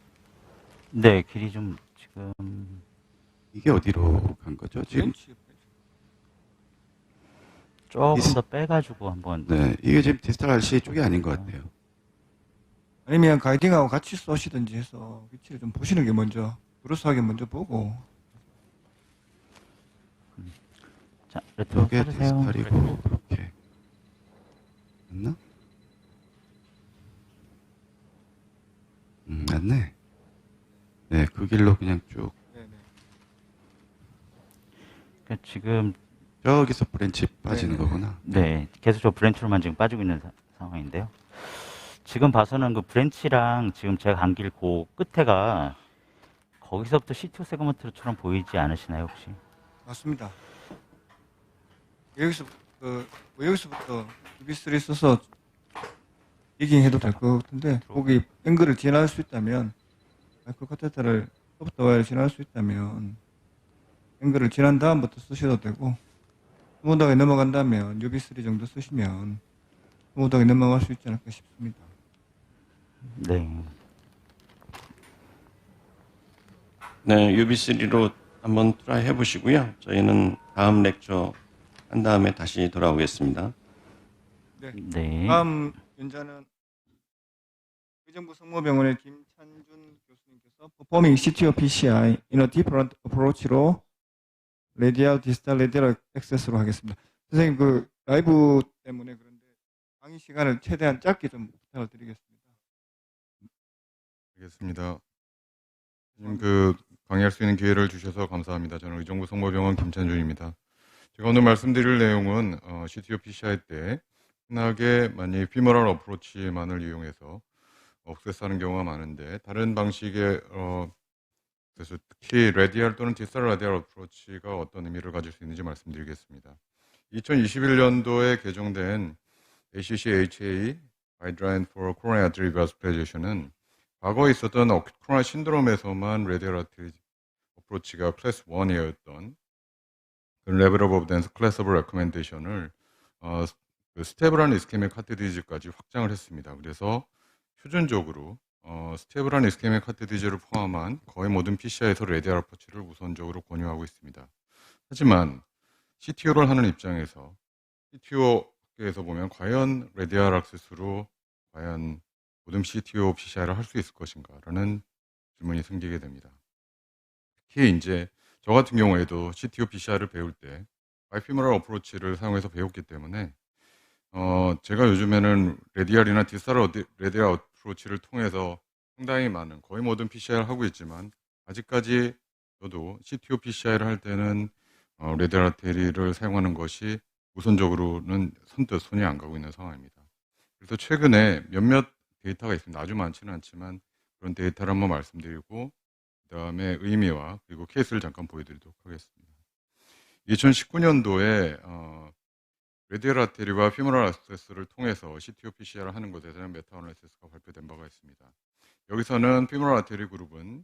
네, 길이 좀 지금 이게 어디로 간 거죠? 지금 조금 이- 더 빼가지고 한번. 네, 이게 지금 디지털 RCA 쪽이 아닌 것 같아요. 아니면 가이딩하고 같이 쏘시든지 해서 위치를 좀 보시는 게 먼저 그로스하게 먼저 보고 자, 레트로 이게 켜주세요. 디지털이고 그렇게 맞나? 맞네. 네, 그 길로 그냥 쭉 네네. 그러니까 지금 저기서 브랜치 빠지는 네네. 거구나. 네, 계속 저 브랜치로만 지금 빠지고 있는 상황인데요. 지금 봐서는 그 브랜치랑 지금 제가 간 길 그 끝에가 거기서부터 CTO 세그먼트처럼 보이지 않으시나요, 혹시? 맞습니다. 여기서부터 UB3 써서 디깅해도 될 것 같은데 거기 앵글을 지나갈 수 있다면 마이크로 카테터를 소프트 와이어를 지나갈 수 있다면 앵글을 지난 다음부터 쓰셔도 되고 스무드하게 넘어간다면 UB3 정도 쓰시면 스무드하게 넘어갈 수 있지 않을까 싶습니다. 네. 네, UB3로 한번 트라이 해보시고요. 저희는 다음 렉처 한 다음에 다시 돌아오겠습니다. 네. 다음 연자는 의정부 성모병원의 김찬준 교수님께서 Performing CTO PCI in a different approach로 레디얼 디지털 레디얼 액세스로 하겠습니다. 선생님 그 라이브 때문에 그런데 강의 시간을 최대한 짧게 좀 부탁을 드리겠습니다. 알겠습니다. 지금 그 강의할 수 있는 기회를 주셔서 감사합니다. 저는 의정부 성모병원 김찬준입니다. 제가 오늘 말씀드릴 내용은 CTO PCI 때 흔하게 만약 피머럴 어프로치만을 이용해서 억세스하는 경우가 많은데 다른 방식의 그래서 특히 레디얼 또는 디스탈 레디얼 어프로치가 어떤 의미를 가질 수 있는지 말씀드리겠습니다. 2021년도에 개정된 ACC-HA Guideline for Coronary Artery Vascularizzation은 과거에 있었던 어큐트 코로나 신드롬에서만 레디얼 아테리 어프로치가 클래스 1이었던 그 레벨 오브 어비던스 클래스 오브 레코멘데이션을 스테이블한 이스케믹 카테디지까지 확장을 했습니다. 그래서 표준적으로 스테이블한 이스케믹 카테디지를 포함한 거의 모든 PCI에서 레디얼 어프로치를 우선적으로 권유하고 있습니다. 하지만 CTO를 하는 입장에서 CTO에서 보면 과연 레디얼 액세스로 과연 모든 CTO PCI를 할 수 있을 것인가 라는 질문이 생기게 됩니다. 특히 이제 저 같은 경우에도 CTO PCI를 배울 때 바이피머럴 어프로치를 사용해서 배웠기 때문에 제가 요즘에는 레디알이나 디스탈 레디알 어프로치를 통해서 상당히 많은 거의 모든 PCI를 하고 있지만 아직까지 저도 CTO PCI를 할 때는 레디알 아테리를 사용하는 것이 우선적으로는 선뜻 손이 안 가고 있는 상황입니다. 그래서 최근에 몇몇 데이터가 있습니다. 아주 많지는 않지만 그런 데이터를 한번 말씀드리고 그 다음에 의미와 그리고 케이스를 잠깐 보여드리도록 하겠습니다. 2019년도에 레디얼 아테리와 피머럴 액세스를 통해서 CTO PCI를 하는 것에 대한 메타 어널리시스가 발표된 바가 있습니다. 여기서는 피머럴 아테리 그룹은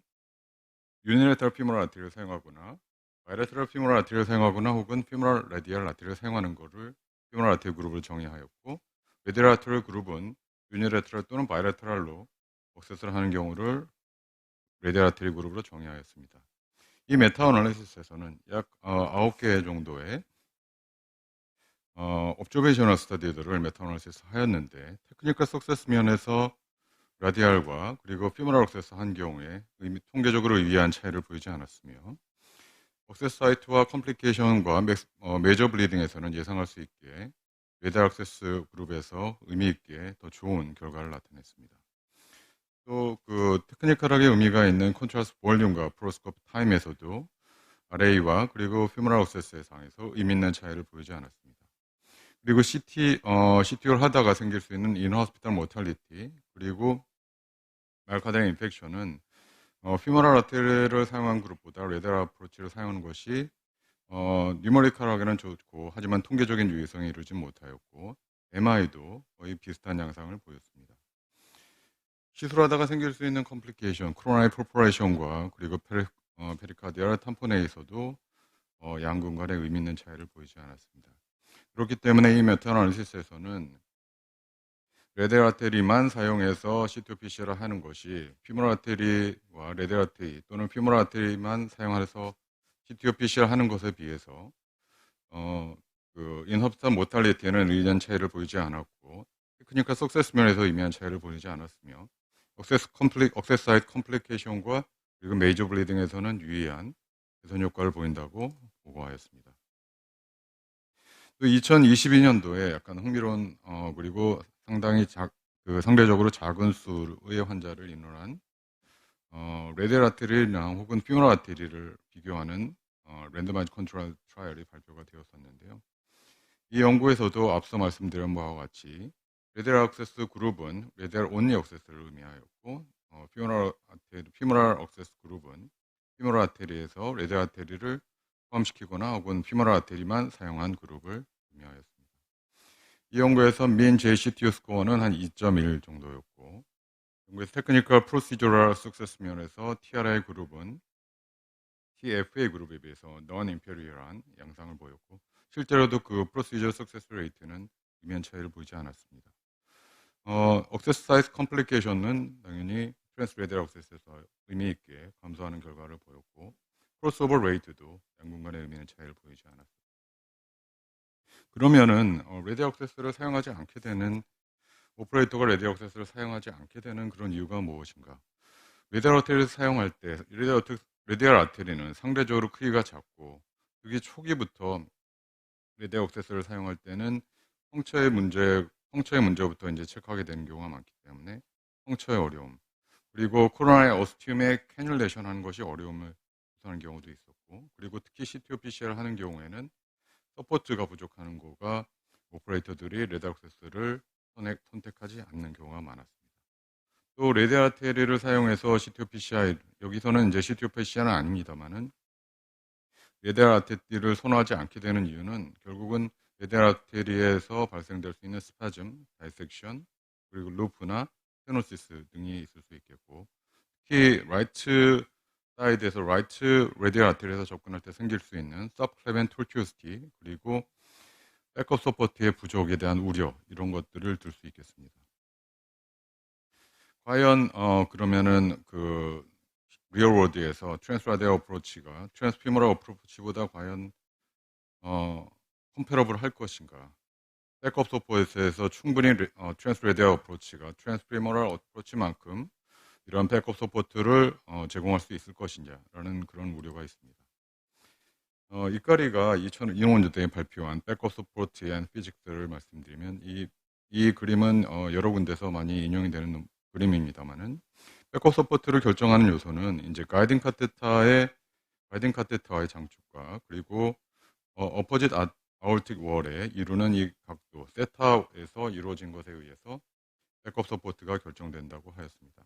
유니레터럴 피머럴 아테리를 사용하거나 바이레터럴 피머럴 아테리를 사용하거나 혹은 피머럴 레디얼 아테리를 사용하는 것을 피머럴 아테리 그룹으로 정의하였고 레디얼 아테리 그룹은 유니레터럴 또는 바이레터럴로 액세스를 하는 경우를 레디얼 아테리 그룹으로 정의하였습니다. 이 메타 어널리시스에서는 약 9개 정도의 옵저베이셔널 스터디들을 메타 어널리시스 하였는데 테크니컬 석세스 면에서 라디알과 그리고 피머럴 액세스 한 경우에 통계적으로 의미한 차이를 보이지 않았으며 액세스 사이트와 컴플리케이션과 메이저 블리딩에서는 예상할 수 있게 레디알 액세스 그룹에서 의미 있게 더 좋은 결과를 나타냈습니다. 또 그 테크니컬하게 의미가 있는 컨트라스트 볼륨과 프로스코프 타임에서도 RA와 그리고 피머럴 액세스에 상에서 의미 있는 차이를 보이지 않았습니다. 그리고 CTO를 하다가 생길 수 있는 인허스피탈 모탈리티 그리고 마이오카디얼 인펙션은 피머럴 아테리를 사용한 그룹보다 레디얼 어프로치를 사용하는 것이 뉴머리컬하게는 좋고 하지만 통계적인 유의성이 이루지 못하였고 MI도 거의 비슷한 양상을 보였습니다. 시술하다가 생길 수 있는 컴플리케이션, 코로나리 퍼포레이션과 그리고 페리카디얼 탐포네에서도 양군 간의 의미 있는 차이를 보이지 않았습니다. 그렇기 때문에 이 메타 어널리시스에서는 레델 아테리만 사용해서 CTO PC를 하는 것이 피모랄 아테리와 레델 아테리 또는 피모랄 아테리만 사용해서 CTO PC를 하는 것에 비해서 그 인허브스타 모탈리티에는 의미한 차이를 보이지 않았고 테크니컬 석세스 면에서 의미한 차이를 보이지 않았으며 억세스 사이트 컴플리케이션과 그리고 메이저 블리딩에서는 유의한 개선 효과를 보인다고 보고하였습니다. 또 2022년도에 약간 흥미로운 그리고 상당히 상대적으로 작은 수의 환자를 인원한 레델 아테리랑 혹은 피모랄 아테리를 비교하는 랜덤마이즈 컨트롤 트라이얼이 발표가 되었었는데요. 이 연구에서도 앞서 말씀드린 바와 같이 레델 액세스 그룹은 레델 온리 액세스를 의미하였고 피모랄 액세스 그룹은 피모랄 아테리에서 레델 아테리를 포함시키거나 혹은 피모랄 아테리만 사용한 그룹을 의미하였습니다. 이 연구에서 민 JCTU 스코어는 한 2.1 정도였고 연구에서 테크니컬 프로시저럴 석세스 면에서 TRI 그룹은 TFA 그룹에 비해서 non-inferior한 양상을 보였고 실제로도 그 프로시저 석세스 레이트는 이면 차이를 보이지 않았습니다. 억세스 사이즈 컴플리케이션은 당연히 트랜스레디얼 억세스에서 의미 있게 감소하는 결과를 보였고 크로스오버 레이트도 양군 간의 의미는 차이를 보이지 않았습니다. 그러면은 레디얼 억세스를 사용하지 않게 되는 오퍼레이터가 레디얼 억세스를 사용하지 않게 되는 그런 이유가 무엇인가? 레디얼 아테리를 사용할 때 레디얼 아테리는 상대적으로 크기가 작고 그게 초기부터 레디얼 억세스를 사용할 때는 펑처의 문제부터 이제 체크하게 되는 경우가 많기 때문에 펑처의 어려움 그리고 코로나의 어스튬에 캐뉼레이션 하는 것이 어려움을 호소하는 경우도 있었고 그리고 특히 CTO PC를 하는 경우에는 서포트가 부족한 거가 오퍼레이터들이 레디얼 억세스를 선택하지 않는 경우가 많았습니다. 또 레디얼 아테리를 사용해서 CTO PCI 여기서는 이제 CTO PCI는 아닙니다만은 레디얼 아테리를 선호하지 않게 되는 이유는 결국은 레디얼 아테리에서 발생될 수 있는 스파즘, 다이섹션 그리고 루프나 스테노시스 등이 있을 수 있겠고 특히 라이트 사이드에서 라이트 레디얼 아테리에서 접근할 때 생길 수 있는 서브클레벤 톨튜스티 그리고 백업 서포트의 부족에 대한 우려 이런 것들을 들 수 있겠습니다. 과연 그러면은 그 리얼 월드에서 트랜스라디얼 어프로치가 트랜스피머럴 어프로치보다 과연 컴패러블 할 것인가? 백업 서포트에서 충분히 트랜스라디얼 어프로치가 트랜스피머럴 어프로치만큼 이런 백업 서포트를 제공할 수 있을 것이냐라는 그런 우려가 있습니다. 이까리가 2005년도에 발표한 백업 서포트 앤 피직스를 말씀드리면 이 그림은 여러 군데서 많이 인용이 되는 그림입니다만은 백업 서포트를 결정하는 요소는 이제 가이딩 카테터와의 장축과 그리고 어퍼짓 아울틱 월에 이루는 이 각도 세타에서 이루어진 것에 의해서 백업 서포트가 결정된다고 하였습니다.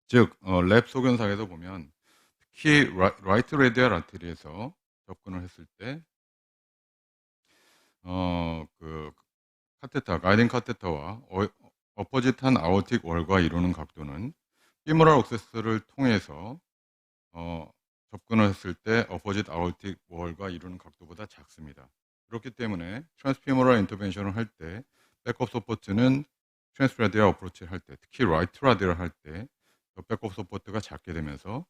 즉 랩 소견상에서 보면 특히 라이트 레디얼 아테리에서 접근을 했을 때 그 카테터 가이딩 카테터와 어퍼짓한 아우틱 월과 이루는 각도는 피모랄 억세스를 통해서 접근을 했을 때 어퍼짓 아우틱 월과 이루는 각도보다 작습니다. 그렇기 때문에 트랜스피모랄 인터벤션을 할 때 백업 서포트는 트랜스라디얼 어프로치를 할 때 특히 라이트 라디얼을 할 때 백업 서포트가 작게 되면서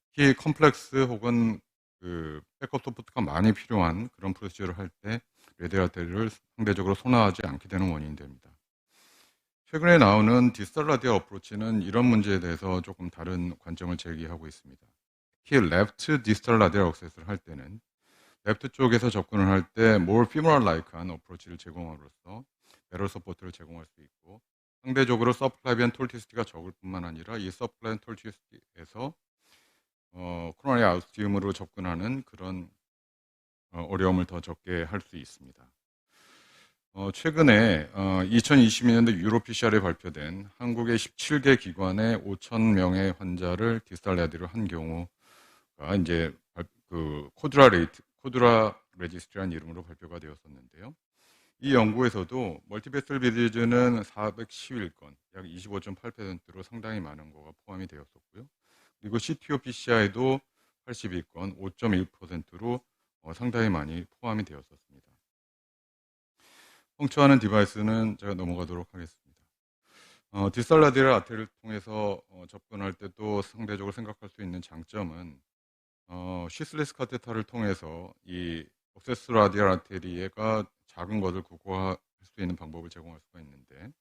특히 컴플렉스 혹은 그 백업 서포트가 많이 필요한 그런 프로시저를 할 때 레디얼 아테리를 상대적으로 선호하지 않게 되는 원인이 됩니다. 최근에 나오는 디스탈 라디얼 어프로치는 이런 문제에 대해서 조금 다른 관점을 제기하고 있습니다. 특히 레프트 디스탈 라디얼 억세스를 할 때는 레프트 쪽에서 접근을 할 때 more femoral-like한 어프로치를 제공함으로써 배럴 서포트를 제공할 수 있고 상대적으로 서브클라비안 톨티스티가 적을 뿐만 아니라 이 서브클라비안 톨티스티에서 코로나리 아우스티움으로 접근하는 그런 어려움을 더 적게 할 수 있습니다. 최근에 2022년도 유로 PCR에 발표된 한국의 17개 기관의 5,000명의 환자를 디스탈 라디를 한 경우가 이제 그 코드라 레지스트라는 이름으로 발표가 되었었는데요. 이 연구에서도 멀티베슬 비디즈는 411건, 약 25.8%로 상당히 많은 거가 포함이 되었었고요. 그리고 CTO PCI도 82건, 5.1%로 상당히 많이 포함이 되었었습니다. 펑처하는 디바이스는 제가 넘어가도록 하겠습니다. 디지털 라디오 아트를 통해서 접근할 때 또 상대적으로 생각할 수 있는 장점은 시슬레스 카테타를 통해서 이 억세스 라디오 아테리에가 작은 것을 국어할 수 있는 방법을 제공할 수가 있는데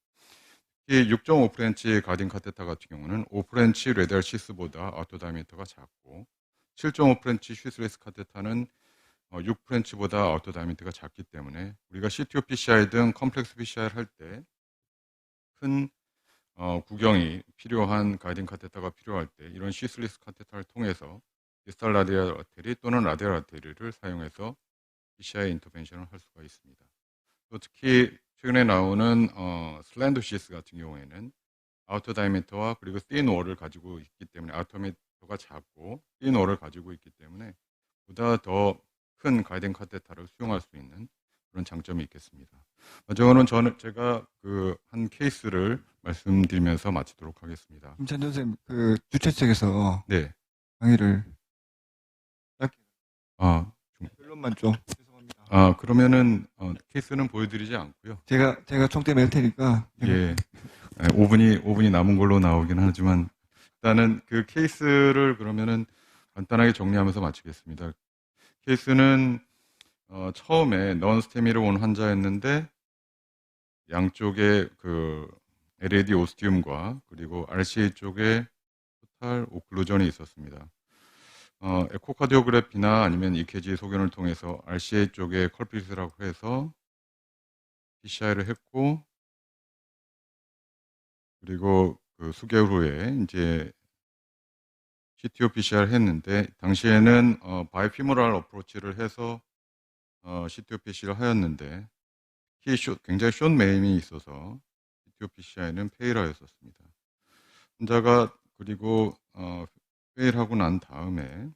이 6.5프렌치 가딘 카테타 같은 경우는 5프렌치 레디얼 시스보다 아웃도어 다이아미터가 작고 7.5프렌치 시슬레스 카테타는 6프렌치보다 아웃도어 다이아미터가 작기 때문에 우리가 CTO PCI 등 컴플렉스 PCI를 할 때 큰 구경이 필요한 가이딩 카테타가 필요할 때 이런 시슬리스 카테타를 통해서 디지털 라디오 아테리 또는 라디오 아테리를 사용해서 PCI 인터벤션을 할 수가 있습니다. 또 특히 최근에 나오는 슬랜더 시스 같은 경우에는 아우터 다이미터와 그리고 씬 월을 가지고 있기 때문에 아우터 미터가 작고 씬 월을 가지고 있기 때문에 보다 더 큰 가이딩 카테타를 수용할 수 있는 그런 장점이 있겠습니다. 마지막으로는 제가 그 한 케이스를 말씀드리면서 마치도록 하겠습니다. 김찬준 선생님, 그 주최 측에서 네. 강의를 아, 결론만 좀 죄송합니다. 그러면은 케이스는 보여드리지 않고요. 제가 총대 맬 테니까. 예, 5분이 남은 걸로 나오긴 하지만 일단은 그 케이스를 그러면은 간단하게 정리하면서 마치겠습니다. 케이스는 처음에 넌스테미로 온 환자였는데 양쪽에 그 LED 오스티움과 그리고 RCA 쪽에 토탈 오클루전이 있었습니다. 에코카디오그래피나 아니면 EKG 소견을 통해서 RCA 쪽에 컬피스라고 해서 PCI를 했고 그리고 그 수개월 후에 이제 CTO PCR을 했는데 당시에는 바이피모랄 어프로치를 해서 CTO PC를 하였는데 굉장히 숏 메임이 있어서 CTO PCI는 페일하였었습니다. 환자가 그리고 페일하고 난 다음에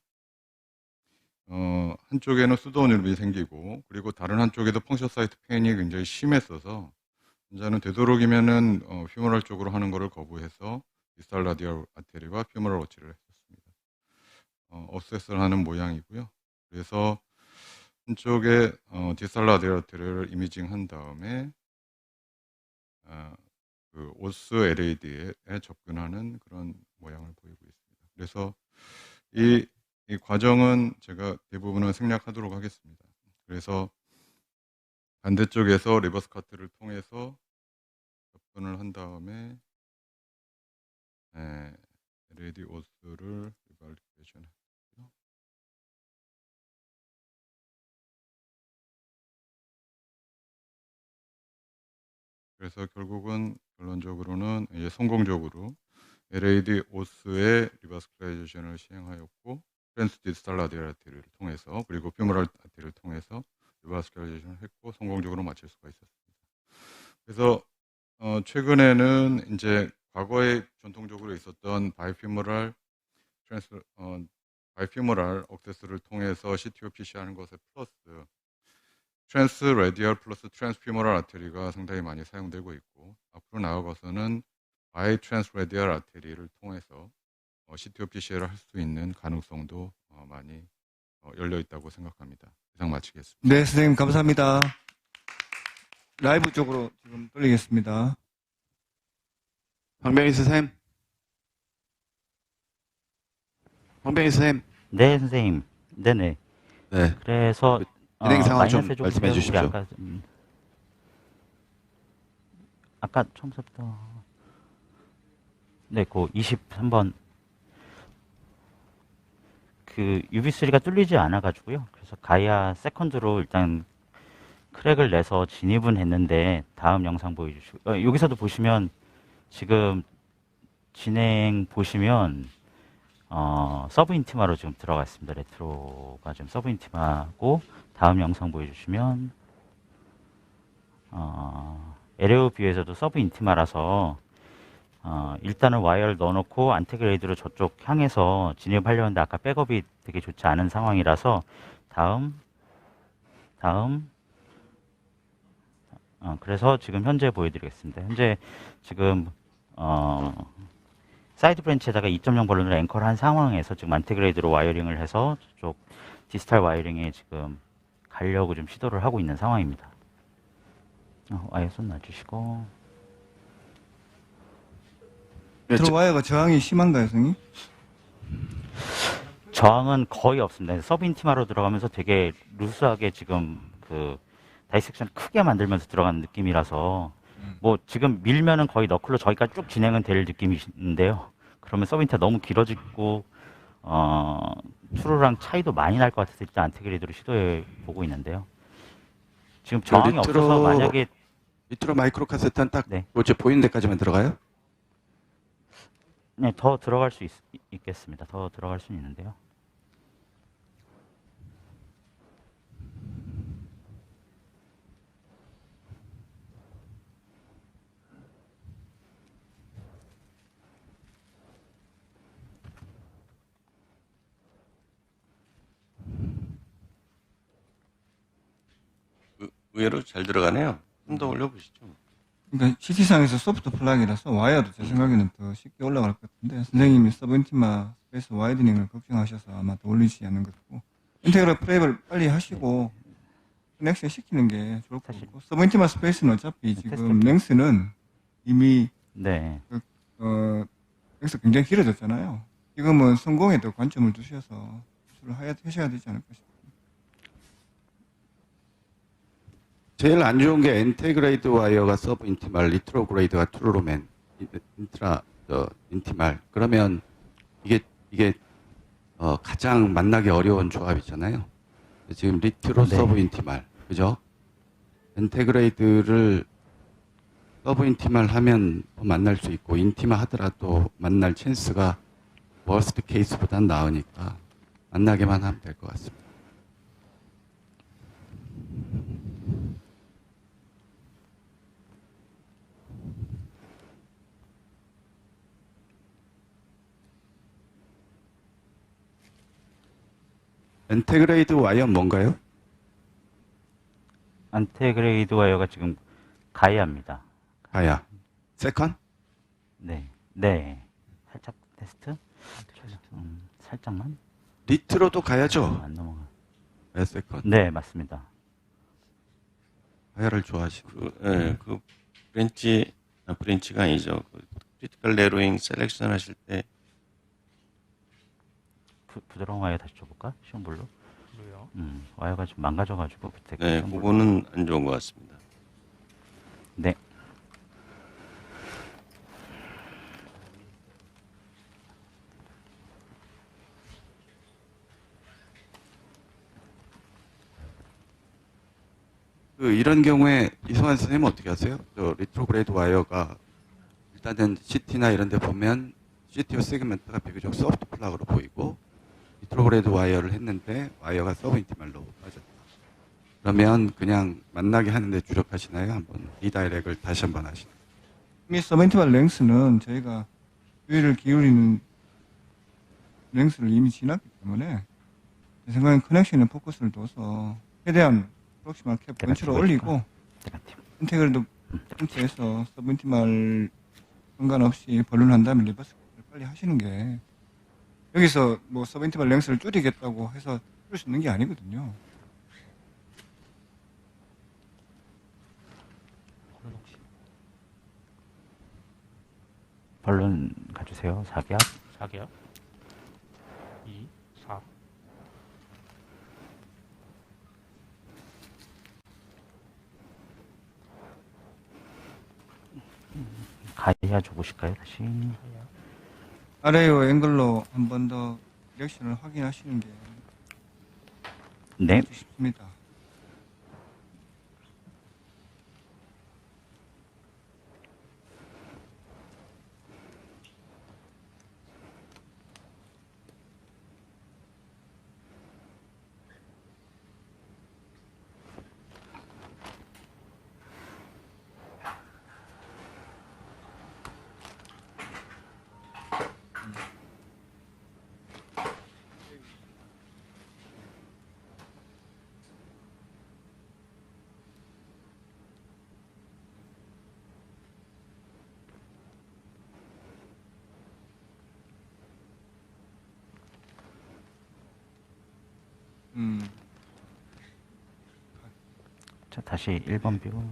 한쪽에는 수도원혈이 생기고 그리고 다른 한쪽에도 펑션 사이트 페인이 굉장히 심했어서 환자는 되도록이면은 휴머럴 쪽으로 하는 것을 거부해서 디지털 라디오 아테리와 휴머럴 워치를 했었습니다. 어세스를 하는 모양이고요. 그래서 한쪽에 디지털 라디오 아테리를 이미징한 다음에 그 오스 LAD에 접근하는 그런 모양을 보이고 있습니다. 그래서 이 과정은 제가 대부분은 생략하도록 하겠습니다. 그래서 반대쪽에서 리버스 카트를 통해서 접근을 한 다음에 LED 오스를 리발리케이션 했고요. 그래서 결국은 결론적으로는 이제 성공적으로 LED 오스의 리버스클라이제이션을 시행하였고 트랜스 디지털 라디오 아테리를 통해서 그리고 퓨머럴 아테리를 통해서 리버스클라이제이션을 했고 성공적으로 마칠 수가 있었습니다. 그래서 최근에는 이제 과거에 전통적으로 있었던 바이퓨머럴 억세스를 통해서 CTO PC 하는 것에 플러스 트랜스 라디얼 플러스 트랜스 퓨머럴 아테리가 상당히 많이 사용되고 있고 앞으로 나아가서는 바이 트랜스 라디얼 아테리를 통해서 CTO PC를 할 수 있는 가능성도 많이 열려 있다고 생각합니다. 이상 마치겠습니다. 네, 선생님 감사합니다. 라이브 쪽으로 지금 돌리겠습니다. 황병희 선생님. 황병희 선생님. 네, 선생님. 네네. 네. 그래서 진행 상황 좀 마이너스 말씀해 우리 주십시오. 아까 처음부터 네, 그 23번 그 UV3가 뚫리지 않아 가지고요. 그래서 가이아 세컨드로 일단 크랙을 내서 진입은 했는데 다음 영상 보여주시고 여기서도 보시면 지금 진행 보시면 서브 인티마로 지금 들어가 있습니다. 레트로가 지금 서브 인티마고 다음 영상 보여주시면 에레오 뷰에서도 서브 인티마라서 일단은 와이어를 넣어놓고 안테그레이드로 저쪽 향해서 진입하려 하는데 아까 백업이 되게 좋지 않은 상황이라서 다음 그래서 지금 현재 보여드리겠습니다. 현재 지금 사이드 브랜치에다가 2.0 벌룬을 앵커를 한 상황에서 지금 안테그레이드로 와이어링을 해서 저쪽 디지털 와이어링에 지금 가려고 좀 시도를 하고 있는 상황입니다. 와이어 손 놔주시고 들어와야가 저항이 심한가요, 선생님? 저항은 거의 없습니다. 서브 인티마로 들어가면서 되게 루스하게 지금 그 다이섹션 크게 만들면서 들어가는 느낌이라서 뭐 지금 밀면은 거의 너클로 저기까지 쭉 진행은 될 느낌인데요. 그러면 서브 인티가 너무 길어지고 투루랑 차이도 많이 날 것 같아서 일단 안테그레이드로 시도해 보고 있는데요. 지금 저항이 없어서 만약에 리트로 마이크로 카세트는 딱 네. 어째 보이는 데까지만 들어가요? 네, 더 들어갈 수 있겠습니다. 더 들어갈 수 있는데요. 의외로 잘 들어가네요. 좀 더 올려보시죠. 그러니까 CT상에서 소프트 플락이라서 와이어도 제 생각에는 더 쉽게 올라갈 것 같은데 선생님이 서브 인티마 스페이스 와이드닝을 걱정하셔서 아마 더 올리지 않는 것 같고 인테그럴 프레임을 빨리 하시고 커넥션 시키는 게 좋을 것 같고 서브 인티마 스페이스는 어차피 지금 랭스는 이미 네. 랭스 굉장히 길어졌잖아요. 지금은 성공에 더 관점을 두셔서 기술을 하셔야 되지 않을까 싶습니다. 제일 안 좋은 게 인테그레이드 와이어가 서브 인티말, 리트로그레이드가 트루로맨, 인티말. 그러면 이게 가장 만나기 어려운 조합이잖아요. 지금 리트로 네. 서브 인티말, 그죠? 인테그레이드를 서브 인티말 하면 만날 수 있고 인티마 하더라도 만날 찬스가 워스트 케이스보단 나으니까 만나게만 하면 될 것 같습니다. 인테그레이드 와이어는 뭔가요? 안테그레이드 와이어가 지금 가야입니다. 가야. 세컨? 네. 네. 살짝 테스트? 살짝만? 리트로도 가야죠. 안 넘어가. 왜 세컨? 네, 맞습니다. 가야를 좋아하시고. 그 브랜치가 아니죠. 그 크리티컬 내로잉 셀렉션 하실 때 부드러운 와이어 다시 줘볼까? 시험볼로? 그래요. 와이어가 좀 망가져가지고 그때 네, 시험볼로. 그거는 안 좋은 것 같습니다. 네. 이런 경우에 이성환 선생님은 어떻게 하세요? 리트로그레이드 와이어가 일단은 CT나 이런 데 보면 CTO 세그먼트가 비교적 소프트 플락으로 보이고 리트로그레이드 와이어를 했는데 와이어가 서브 인티말로 빠졌다. 그러면 그냥 만나게 하는데 주력하시나요? 한번 리다이렉을 다시 한번 하시나요? 이미 서브 인티말 랭스는 저희가 주의를 기울이는 랭스를 이미 지났기 때문에 제 생각엔 커넥션에 포커스를 둬서 최대한 프록시말 캡 근처로 올리고 인테그레이드 근처에서 서브 인티말 상관없이 벌룬한 다음에 리버스 캡을 빨리 하시는 게 여기서 뭐 서브 인티말 랭스를 줄이겠다고 해서 줄일 수 있는 게 아니거든요. 벌룬 가주세요. 4기압. 4개요. 2, 4. 가야 줘보실까요? 다시. 아래요 앵글로 한 번 더 디렉션을 확인하시는 게 네. 쉽습니다. 자, 다시 1번 뷰.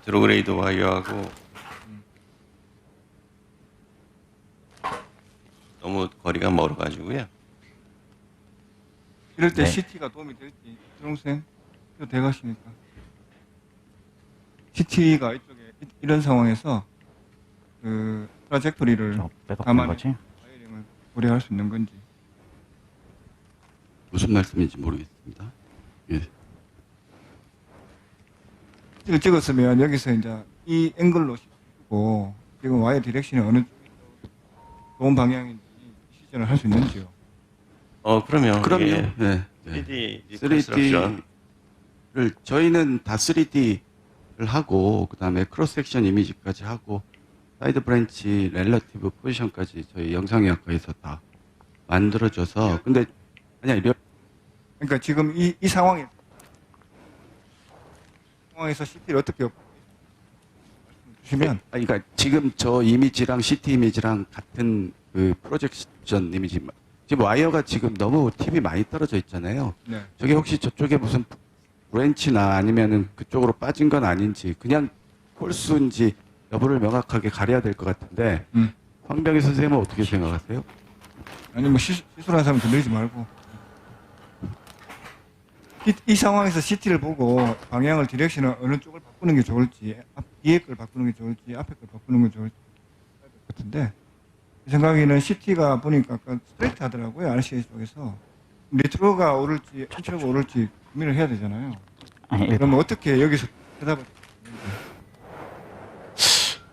리트로그레이드 와이어하고 너무 거리가 멀어가지고요. 이럴 때 네. CT가 도움이 될지 주홍생 이거 대가시니까 CT가 이쪽에 이런 상황에서 그 트라젝토리를 백업 된 가만히 거지? 와이어링을 고려할 수 있는 건지. 무슨 말씀인지 모르겠습니다. 예. CT를 찍었으면 여기서 이제 이 앵글로 찍고 지금 와이어 디렉션이 어느 쪽이 좋은 방향인지 시전을 할 수 있는지요. 그러면 그럼요. 이게 네. 3D 리컨스트럭션 3D를 저희는 다 3D를 하고 그다음에 크로스 섹션 이미지까지 하고 사이드 브랜치 렐러티브 포지션까지 저희 영상의학과에서 다 만들어줘서 근데 아니야 그러니까 지금 이 상황에서 CT를 어떻게 주시면 그러니까 지금 저 이미지랑 CT 이미지랑 같은 그 프로젝션 이미지 지금 와이어가 지금 너무 팁이 많이 떨어져 있잖아요. 네. 저게 혹시 저쪽에 무슨 브랜치나 아니면은 그쪽으로 빠진 건 아닌지 그냥 홀수인지 여부를 명확하게 가려야 될 것 같은데 황병희 선생님은 어떻게 생각하세요? 아니 뭐 시술하는 사람 건드리지 말고 이 상황에서 CT를 보고 방향을 디렉션을 어느 쪽을 바꾸는 게 좋을지 뒤에 걸 바꾸는 게 좋을지 앞에 걸 바꾸는 게 좋을지 해야 될 것 같은데 제 생각에는 CT가 보니까 아까 스트레이트 하더라고요. RCA 쪽에서 리트로가 오를지 엔트로가 오를지 고민을 해야 되잖아요. 그러면 어떻게 여기서 대답을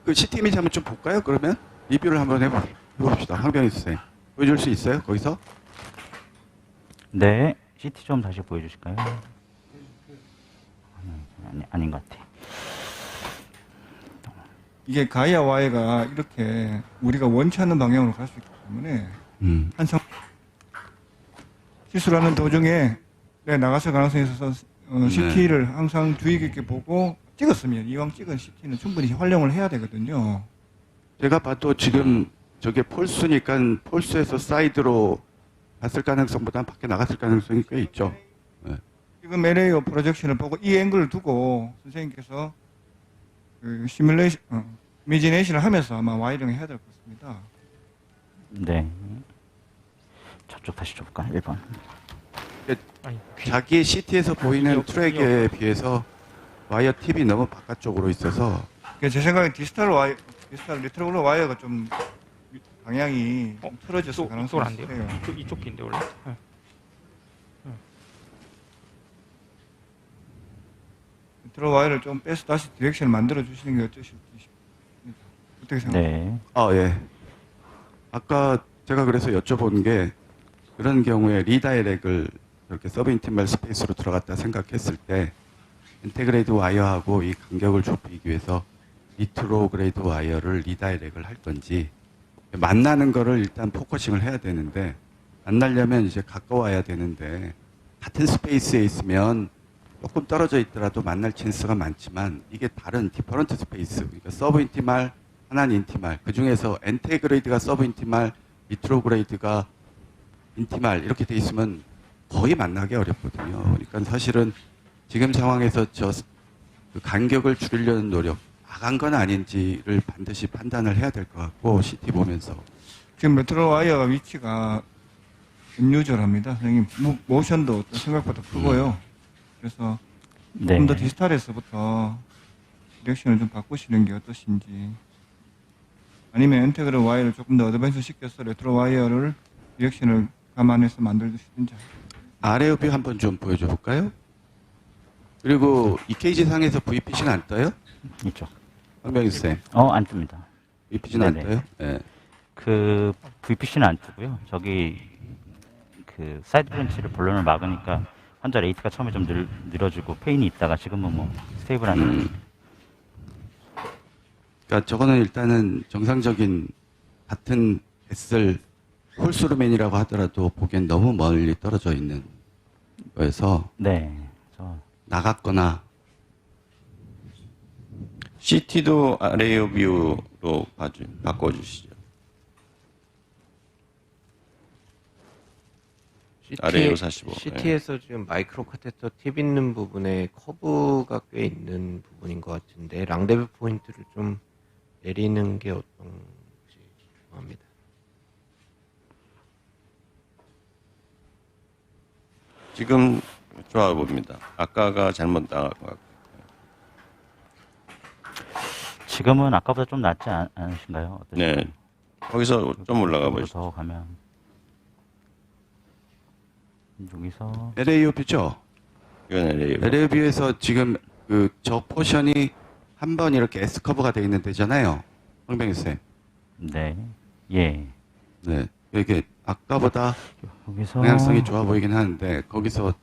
그 CT 이미지 한번 좀 볼까요? 그러면 리뷰를 한번 해봅시다. 황병희 선생님 보여줄 수 있어요? 거기서? 네. CT 좀 다시 보여주실까요? 아닌 것 같아. 이게 가이아 와이가 이렇게 우리가 원치 않는 방향으로 갈 수 있기 때문에 한참 시술하는 도중에 나갔을 가능성이 있어서 CT를 항상 주의 깊게 보고 찍었으면 이왕 찍은 CT는 충분히 활용을 해야 되거든요. 제가 봐도 지금 저게 폴스니까 폴스에서 사이드로 갔을 가능성보다는 밖에 나갔을 가능성이 꽤 있죠. 네. 지금 LAO 프로젝션을 보고 이 앵글을 두고 선생님께서 그 이미지네이션을 하면서 아마 와이링을 해야 될 것 같습니다. 네. 저쪽 다시 줘볼까? 1번. 자기의 CT에서 보이는 트랙에 비해서 와이어 팁이 너무 바깥쪽으로 있어서 제 생각에 디지털 리트로글 와이어가 좀 방향이 좀 틀어져서 가능성이 안 돼요? 있어요. 이쪽 긴데 원래? 네. 리트로 와이어를 좀 빼서 다시 디렉션을 만들어 주시는 게 어떠실지 싶습니다. 어떻게 생각하세요? 네. 예. 아까 제가 그래서 여쭤본 게 그런 경우에 리다이렉을 이렇게 서브 인티멀 스페이스로 들어갔다 생각했을 때 인테그레이드 와이어하고 이 간격을 좁히기 위해서 리트로그레이드 와이어를 리다이렉을 할 건지 만나는 거를 일단 포커싱을 해야 되는데 만나려면 이제 가까워야 되는데 같은 스페이스에 있으면 조금 떨어져 있더라도 만날 찬스가 많지만 이게 다른 디퍼런트 스페이스 그러니까 서브 인티멀 하나는 인티멀 그 중에서 인테그레이드가 서브 인티멀 리트로그레이드가 인티멀 이렇게 돼 있으면 거의 만나기 어렵거든요. 그러니까 사실은 지금 상황에서 그 간격을 줄이려는 노력 나간 건 아닌지를 반드시 판단을 해야 될 것 같고 CT 보면서 지금 리트로 와이어 위치가 은유절합니다. 선생님 모션도 생각보다 크고요. 그래서 네. 좀 더 디지털에서부터 디렉션을 좀 바꾸시는 게 어떠신지 아니면 인테그럴 와이어를 조금 더 어드밴스 시켜서 리트로 와이어를 디렉션을 감안해서 만들어주시든지 아래 뷰 한번 좀 보여줘 볼까요? 그리고 EKG 상에서 VPC는 안 떠요? 있죠. 황병희 쌤. 안 뜹니다. VPC는 안 네네. 떠요? 네. 그 VPC는 안 뜨고요. 저기 그 사이드 브랜치를 본론을 막으니까 환자 레이트가 처음에 좀 늘어지고 페인이 있다가 지금은 뭐 스테이블한. 그러니까 저거는 일단은 정상적인 같은 SL 홀스루맨이라고 하더라도 보기엔 너무 멀리 떨어져 있는 거여서 네. 나갔거나 CT도 아레이어 뷰로 바꿔주시죠. 아래 45. 예. CT에서 지금 마이크로 카테터 팁 있는 부분에 커브가 꽤 있는 부분인 것 같은데 랑데브 포인트를 좀 내리는 게 어떤지 궁금합니다. 지금 좋아 보입니다. 아까가 잘못 나간 것 같고. 지금은 아까보다 좀 낫지 않으신가요? 어떠신가요? 네. 거기서 좀 올라가 이쪽으로 보시죠. 더 가면 여기서 LA뷰죠? 이건 LA. LA뷰에서 지금 그 저 포션이 한 번 이렇게 S 커브가 돼 있는 데잖아요. 황병희 쌤. 네, 예, 네. 이게 아까보다 여기서 방향성이 좋아 보이긴 하는데 거기서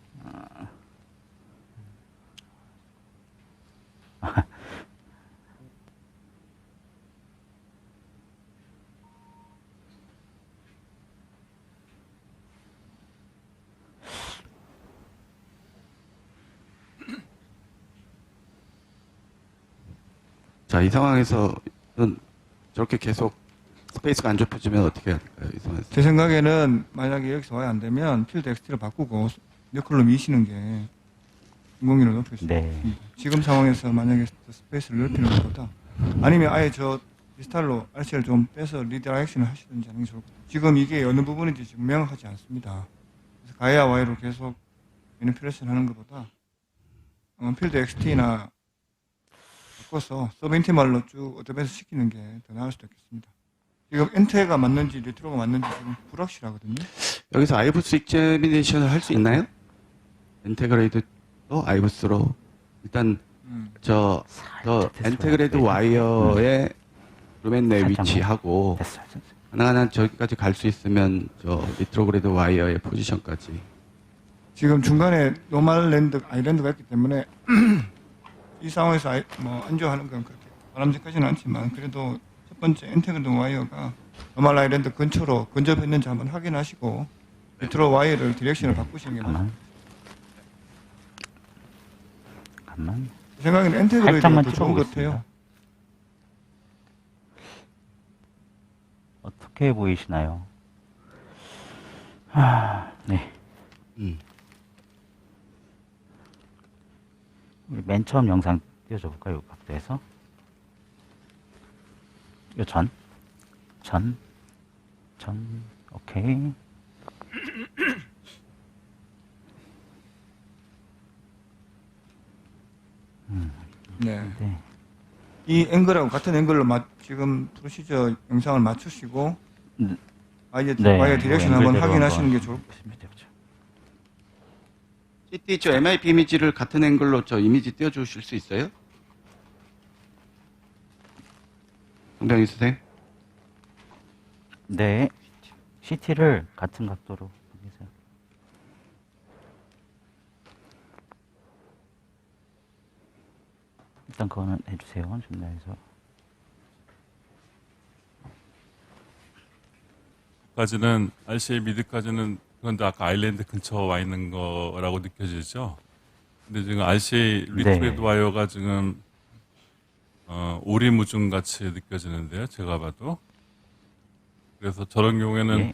자, 이 상황에서는 저렇게 계속 스페이스가 안 좁혀지면 어떻게 해야 될까요? 이 상황에서. 제 생각에는 만약에 여기서 와야 안 되면 필드 엑스티를 바꾸고 너클로 미시는 게 인공위를 높일 수 네. 있습니다. 지금 상황에서 만약에 스페이스를 넓히는 것보다 아니면 아예 저 디지털로 RC를 좀 빼서 리다이렉션을 하시든지 하는 게 좋을 것 같아요. 지금 이게 어느 부분인지 지금 명확하지 않습니다. 그래서 가이아 Y로 계속 매니플레이션 하는 것보다 필드 XT나 바꿔서 서브인티멀로 쭉 어드밴스 시키는 게 더 나을 수도 있겠습니다. 지금 엔테가 맞는지 리트로가 맞는지 지금 불확실하거든요. 여기서 아이브스 익제미네이션을 할 수 있나요? 인테그레이드도 아이브스로 일단 저 인테그레이드 와이어의 루멘 내 살짝만. 위치하고 됐어요. 가능한 한 저기까지 갈 수 있으면 저 리트로그레이드 와이어의 포지션까지. 지금 중간에 노멀 랜드 아일랜드가 있기 때문에 이 상황에서 뭐 안주하는 건 그렇게 바람직하지는 않지만 그래도 첫 번째 인테그레이드 와이어가 노멀 아일랜드 근처로 근접했는지 한번 확인하시고 리트로 와이어를 디렉션을 바꾸시는 게 맞습니다. 잠깐만. 제 생각에는 인테그레이드가 살짝만 더 좋은 것 찍어보겠습니다. 같아요. 어떻게 보이시나요? 네. 우리 맨 처음 영상 띄워줘 볼까요? 이 각도에서. 요 전, 오케이. 네. 네. 이 앵글하고 같은 앵글로 지금 프로시저 영상을 맞추시고 와이어 디렉션 한번 확인하시는 게 좋을 것 같습니다. CT 저 MIP 이미지를 같은 앵글로 저 이미지 띄워주실 수 있어요? 홍병희 선생님? 네. CT를 같은 각도로 해주세요. 일단 그거는 해주세요. 준비해서. 까지는 RCA 미드까지는 그런데 아까 아일랜드 근처 와 있는 거라고 느껴지죠. 근데 지금 RCA 리트레이드 와이어가 지금 오리무중 같이 느껴지는데요. 제가 봐도. 그래서 저런 경우에는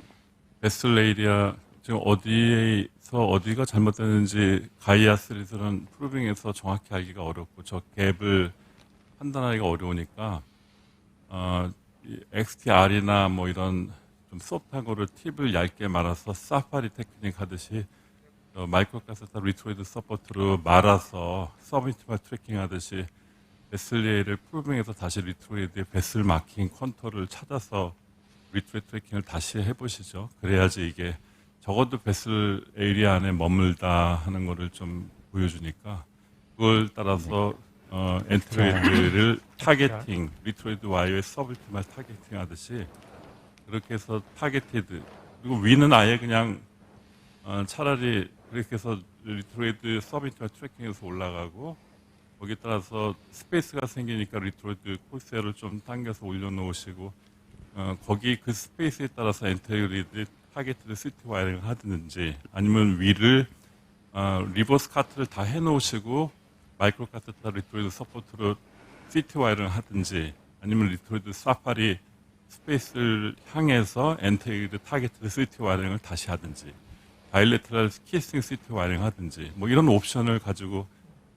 베슬 에이리아 지금 어디에서 어디가 잘못됐는지 가이아 3에서는 프로빙에서 정확히 알기가 어렵고 저 갭을 판단하기가 어려우니까 이 XTR이나 뭐 이런 좀 소프트한 거를 팁을 얇게 말아서 사파리 테크닉 하듯이 마이크로 카세터 리트로이드 서포트로 말아서 서브인티멀 트래킹 하듯이 베슬리에를 프로빙에서 다시 리트로이드의 베슬 마킹 컨터를 찾아서 리트로이드 트래킹을 다시 해보시죠. 그래야지 이게 적어도 베슬 에리아 안에 머물다 하는 거를 좀 보여주니까 그걸 따라서 엔트로이드를 타겟팅, 리트로이드 와이어의 서브인티멀 타겟팅 하듯이 그렇게 해서 타겟티드 그리고 위는 아예 그냥 차라리 그렇게 해서 리트로이드 서브인티멀 트래킹에서 올라가고 거기에 따라서 스페이스가 생기니까 리트로이드 코스를 좀 당겨서 올려놓으시고 거기 그 스페이스에 따라서 엔트로이드 타겟티드 시티 와이어링을 하든지 아니면 위를 리버스 카트를 다 해놓으시고 마이크로 카테터 리트로이드 서포트로 시티 와이어링을 하든지 아니면 리트로이드 사파리 스페이스를 향해서 엔테이드 타겟티드 시티 와이어링을 다시 하든지 바이레터럴 키스팅 시트 와이링하든지 뭐 이런 옵션을 가지고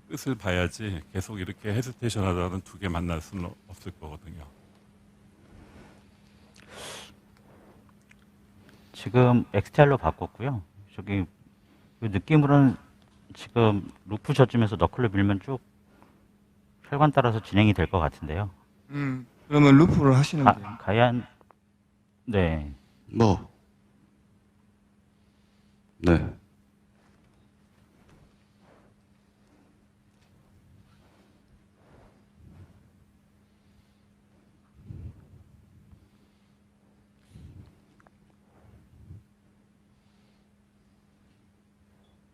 끝을 봐야지 계속 이렇게 헤지테이션 하다가는 두 개 만날 수는 없을 거거든요. 지금 XTR로 바꿨고요. 저기 그 느낌으로는 지금 루프 저쯤에서 너클로 밀면 쭉 혈관 따라서 진행이 될 것 같은데요. 그러면 루프를 하시는 게 가얀 네. 뭐, 네.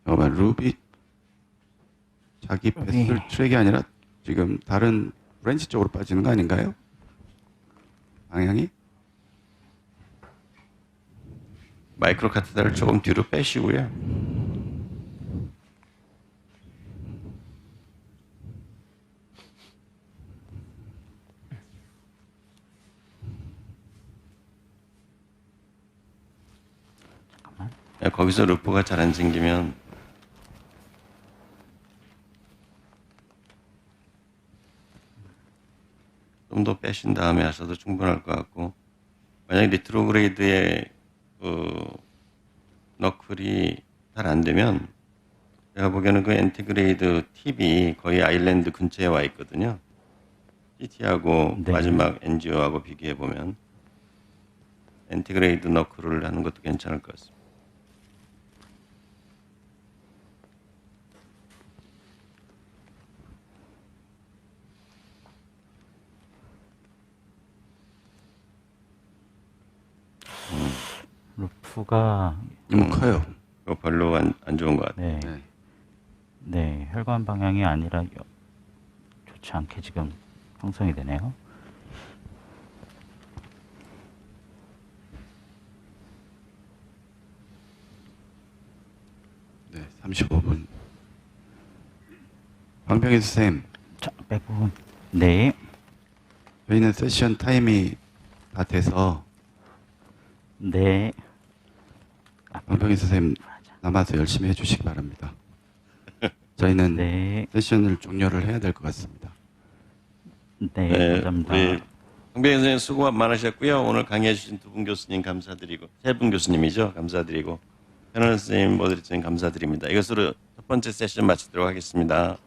잠깐만, 루비 자기 뱃술 트랙이 아니라 지금 다른 브랜치 쪽으로 빠지는 거 아닌가요? 방향이? 마이크로 카테드를 조금 뒤로 빼시고요. 거기서 루프가 잘 안 생기면 좀 더 빼신 다음에 하셔도 충분할 것 같고, 만약 리트로그레이드의 너클이 잘 안 되면 제가 보기에는 그 엔티그레이드 팁이 거의 아일랜드 근처에 와 있거든요. CT하고 네. 마지막 NGO하고 비교해 보면 엔티그레이드 너클을 하는 것도 괜찮을 것 같습니다. 루프가 커요. 그거 별로 안 좋은 것 같아요. 네. 네. 네, 혈관 방향이 아니라 좋지 않게 지금 형성이 되네요. 네, 35분. 황병희 선생님, 자, 빼고 네. 저희는 세션 타임이 다 돼서 네. 황병희 선생님 남아서 열심히 해주시기 바랍니다. 저희는 네. 세션을 종료를 해야 될 것 같습니다. 네, 네, 감사합니다. 우리 황병희 선생님 수고 많으셨고요. 오늘 강의해 주신 두 분 교수님 감사드리고, 세 분 교수님이죠. 감사드리고, 패널 선생님, 모더리터님 감사드립니다. 이것으로 첫 번째 세션 마치도록 하겠습니다.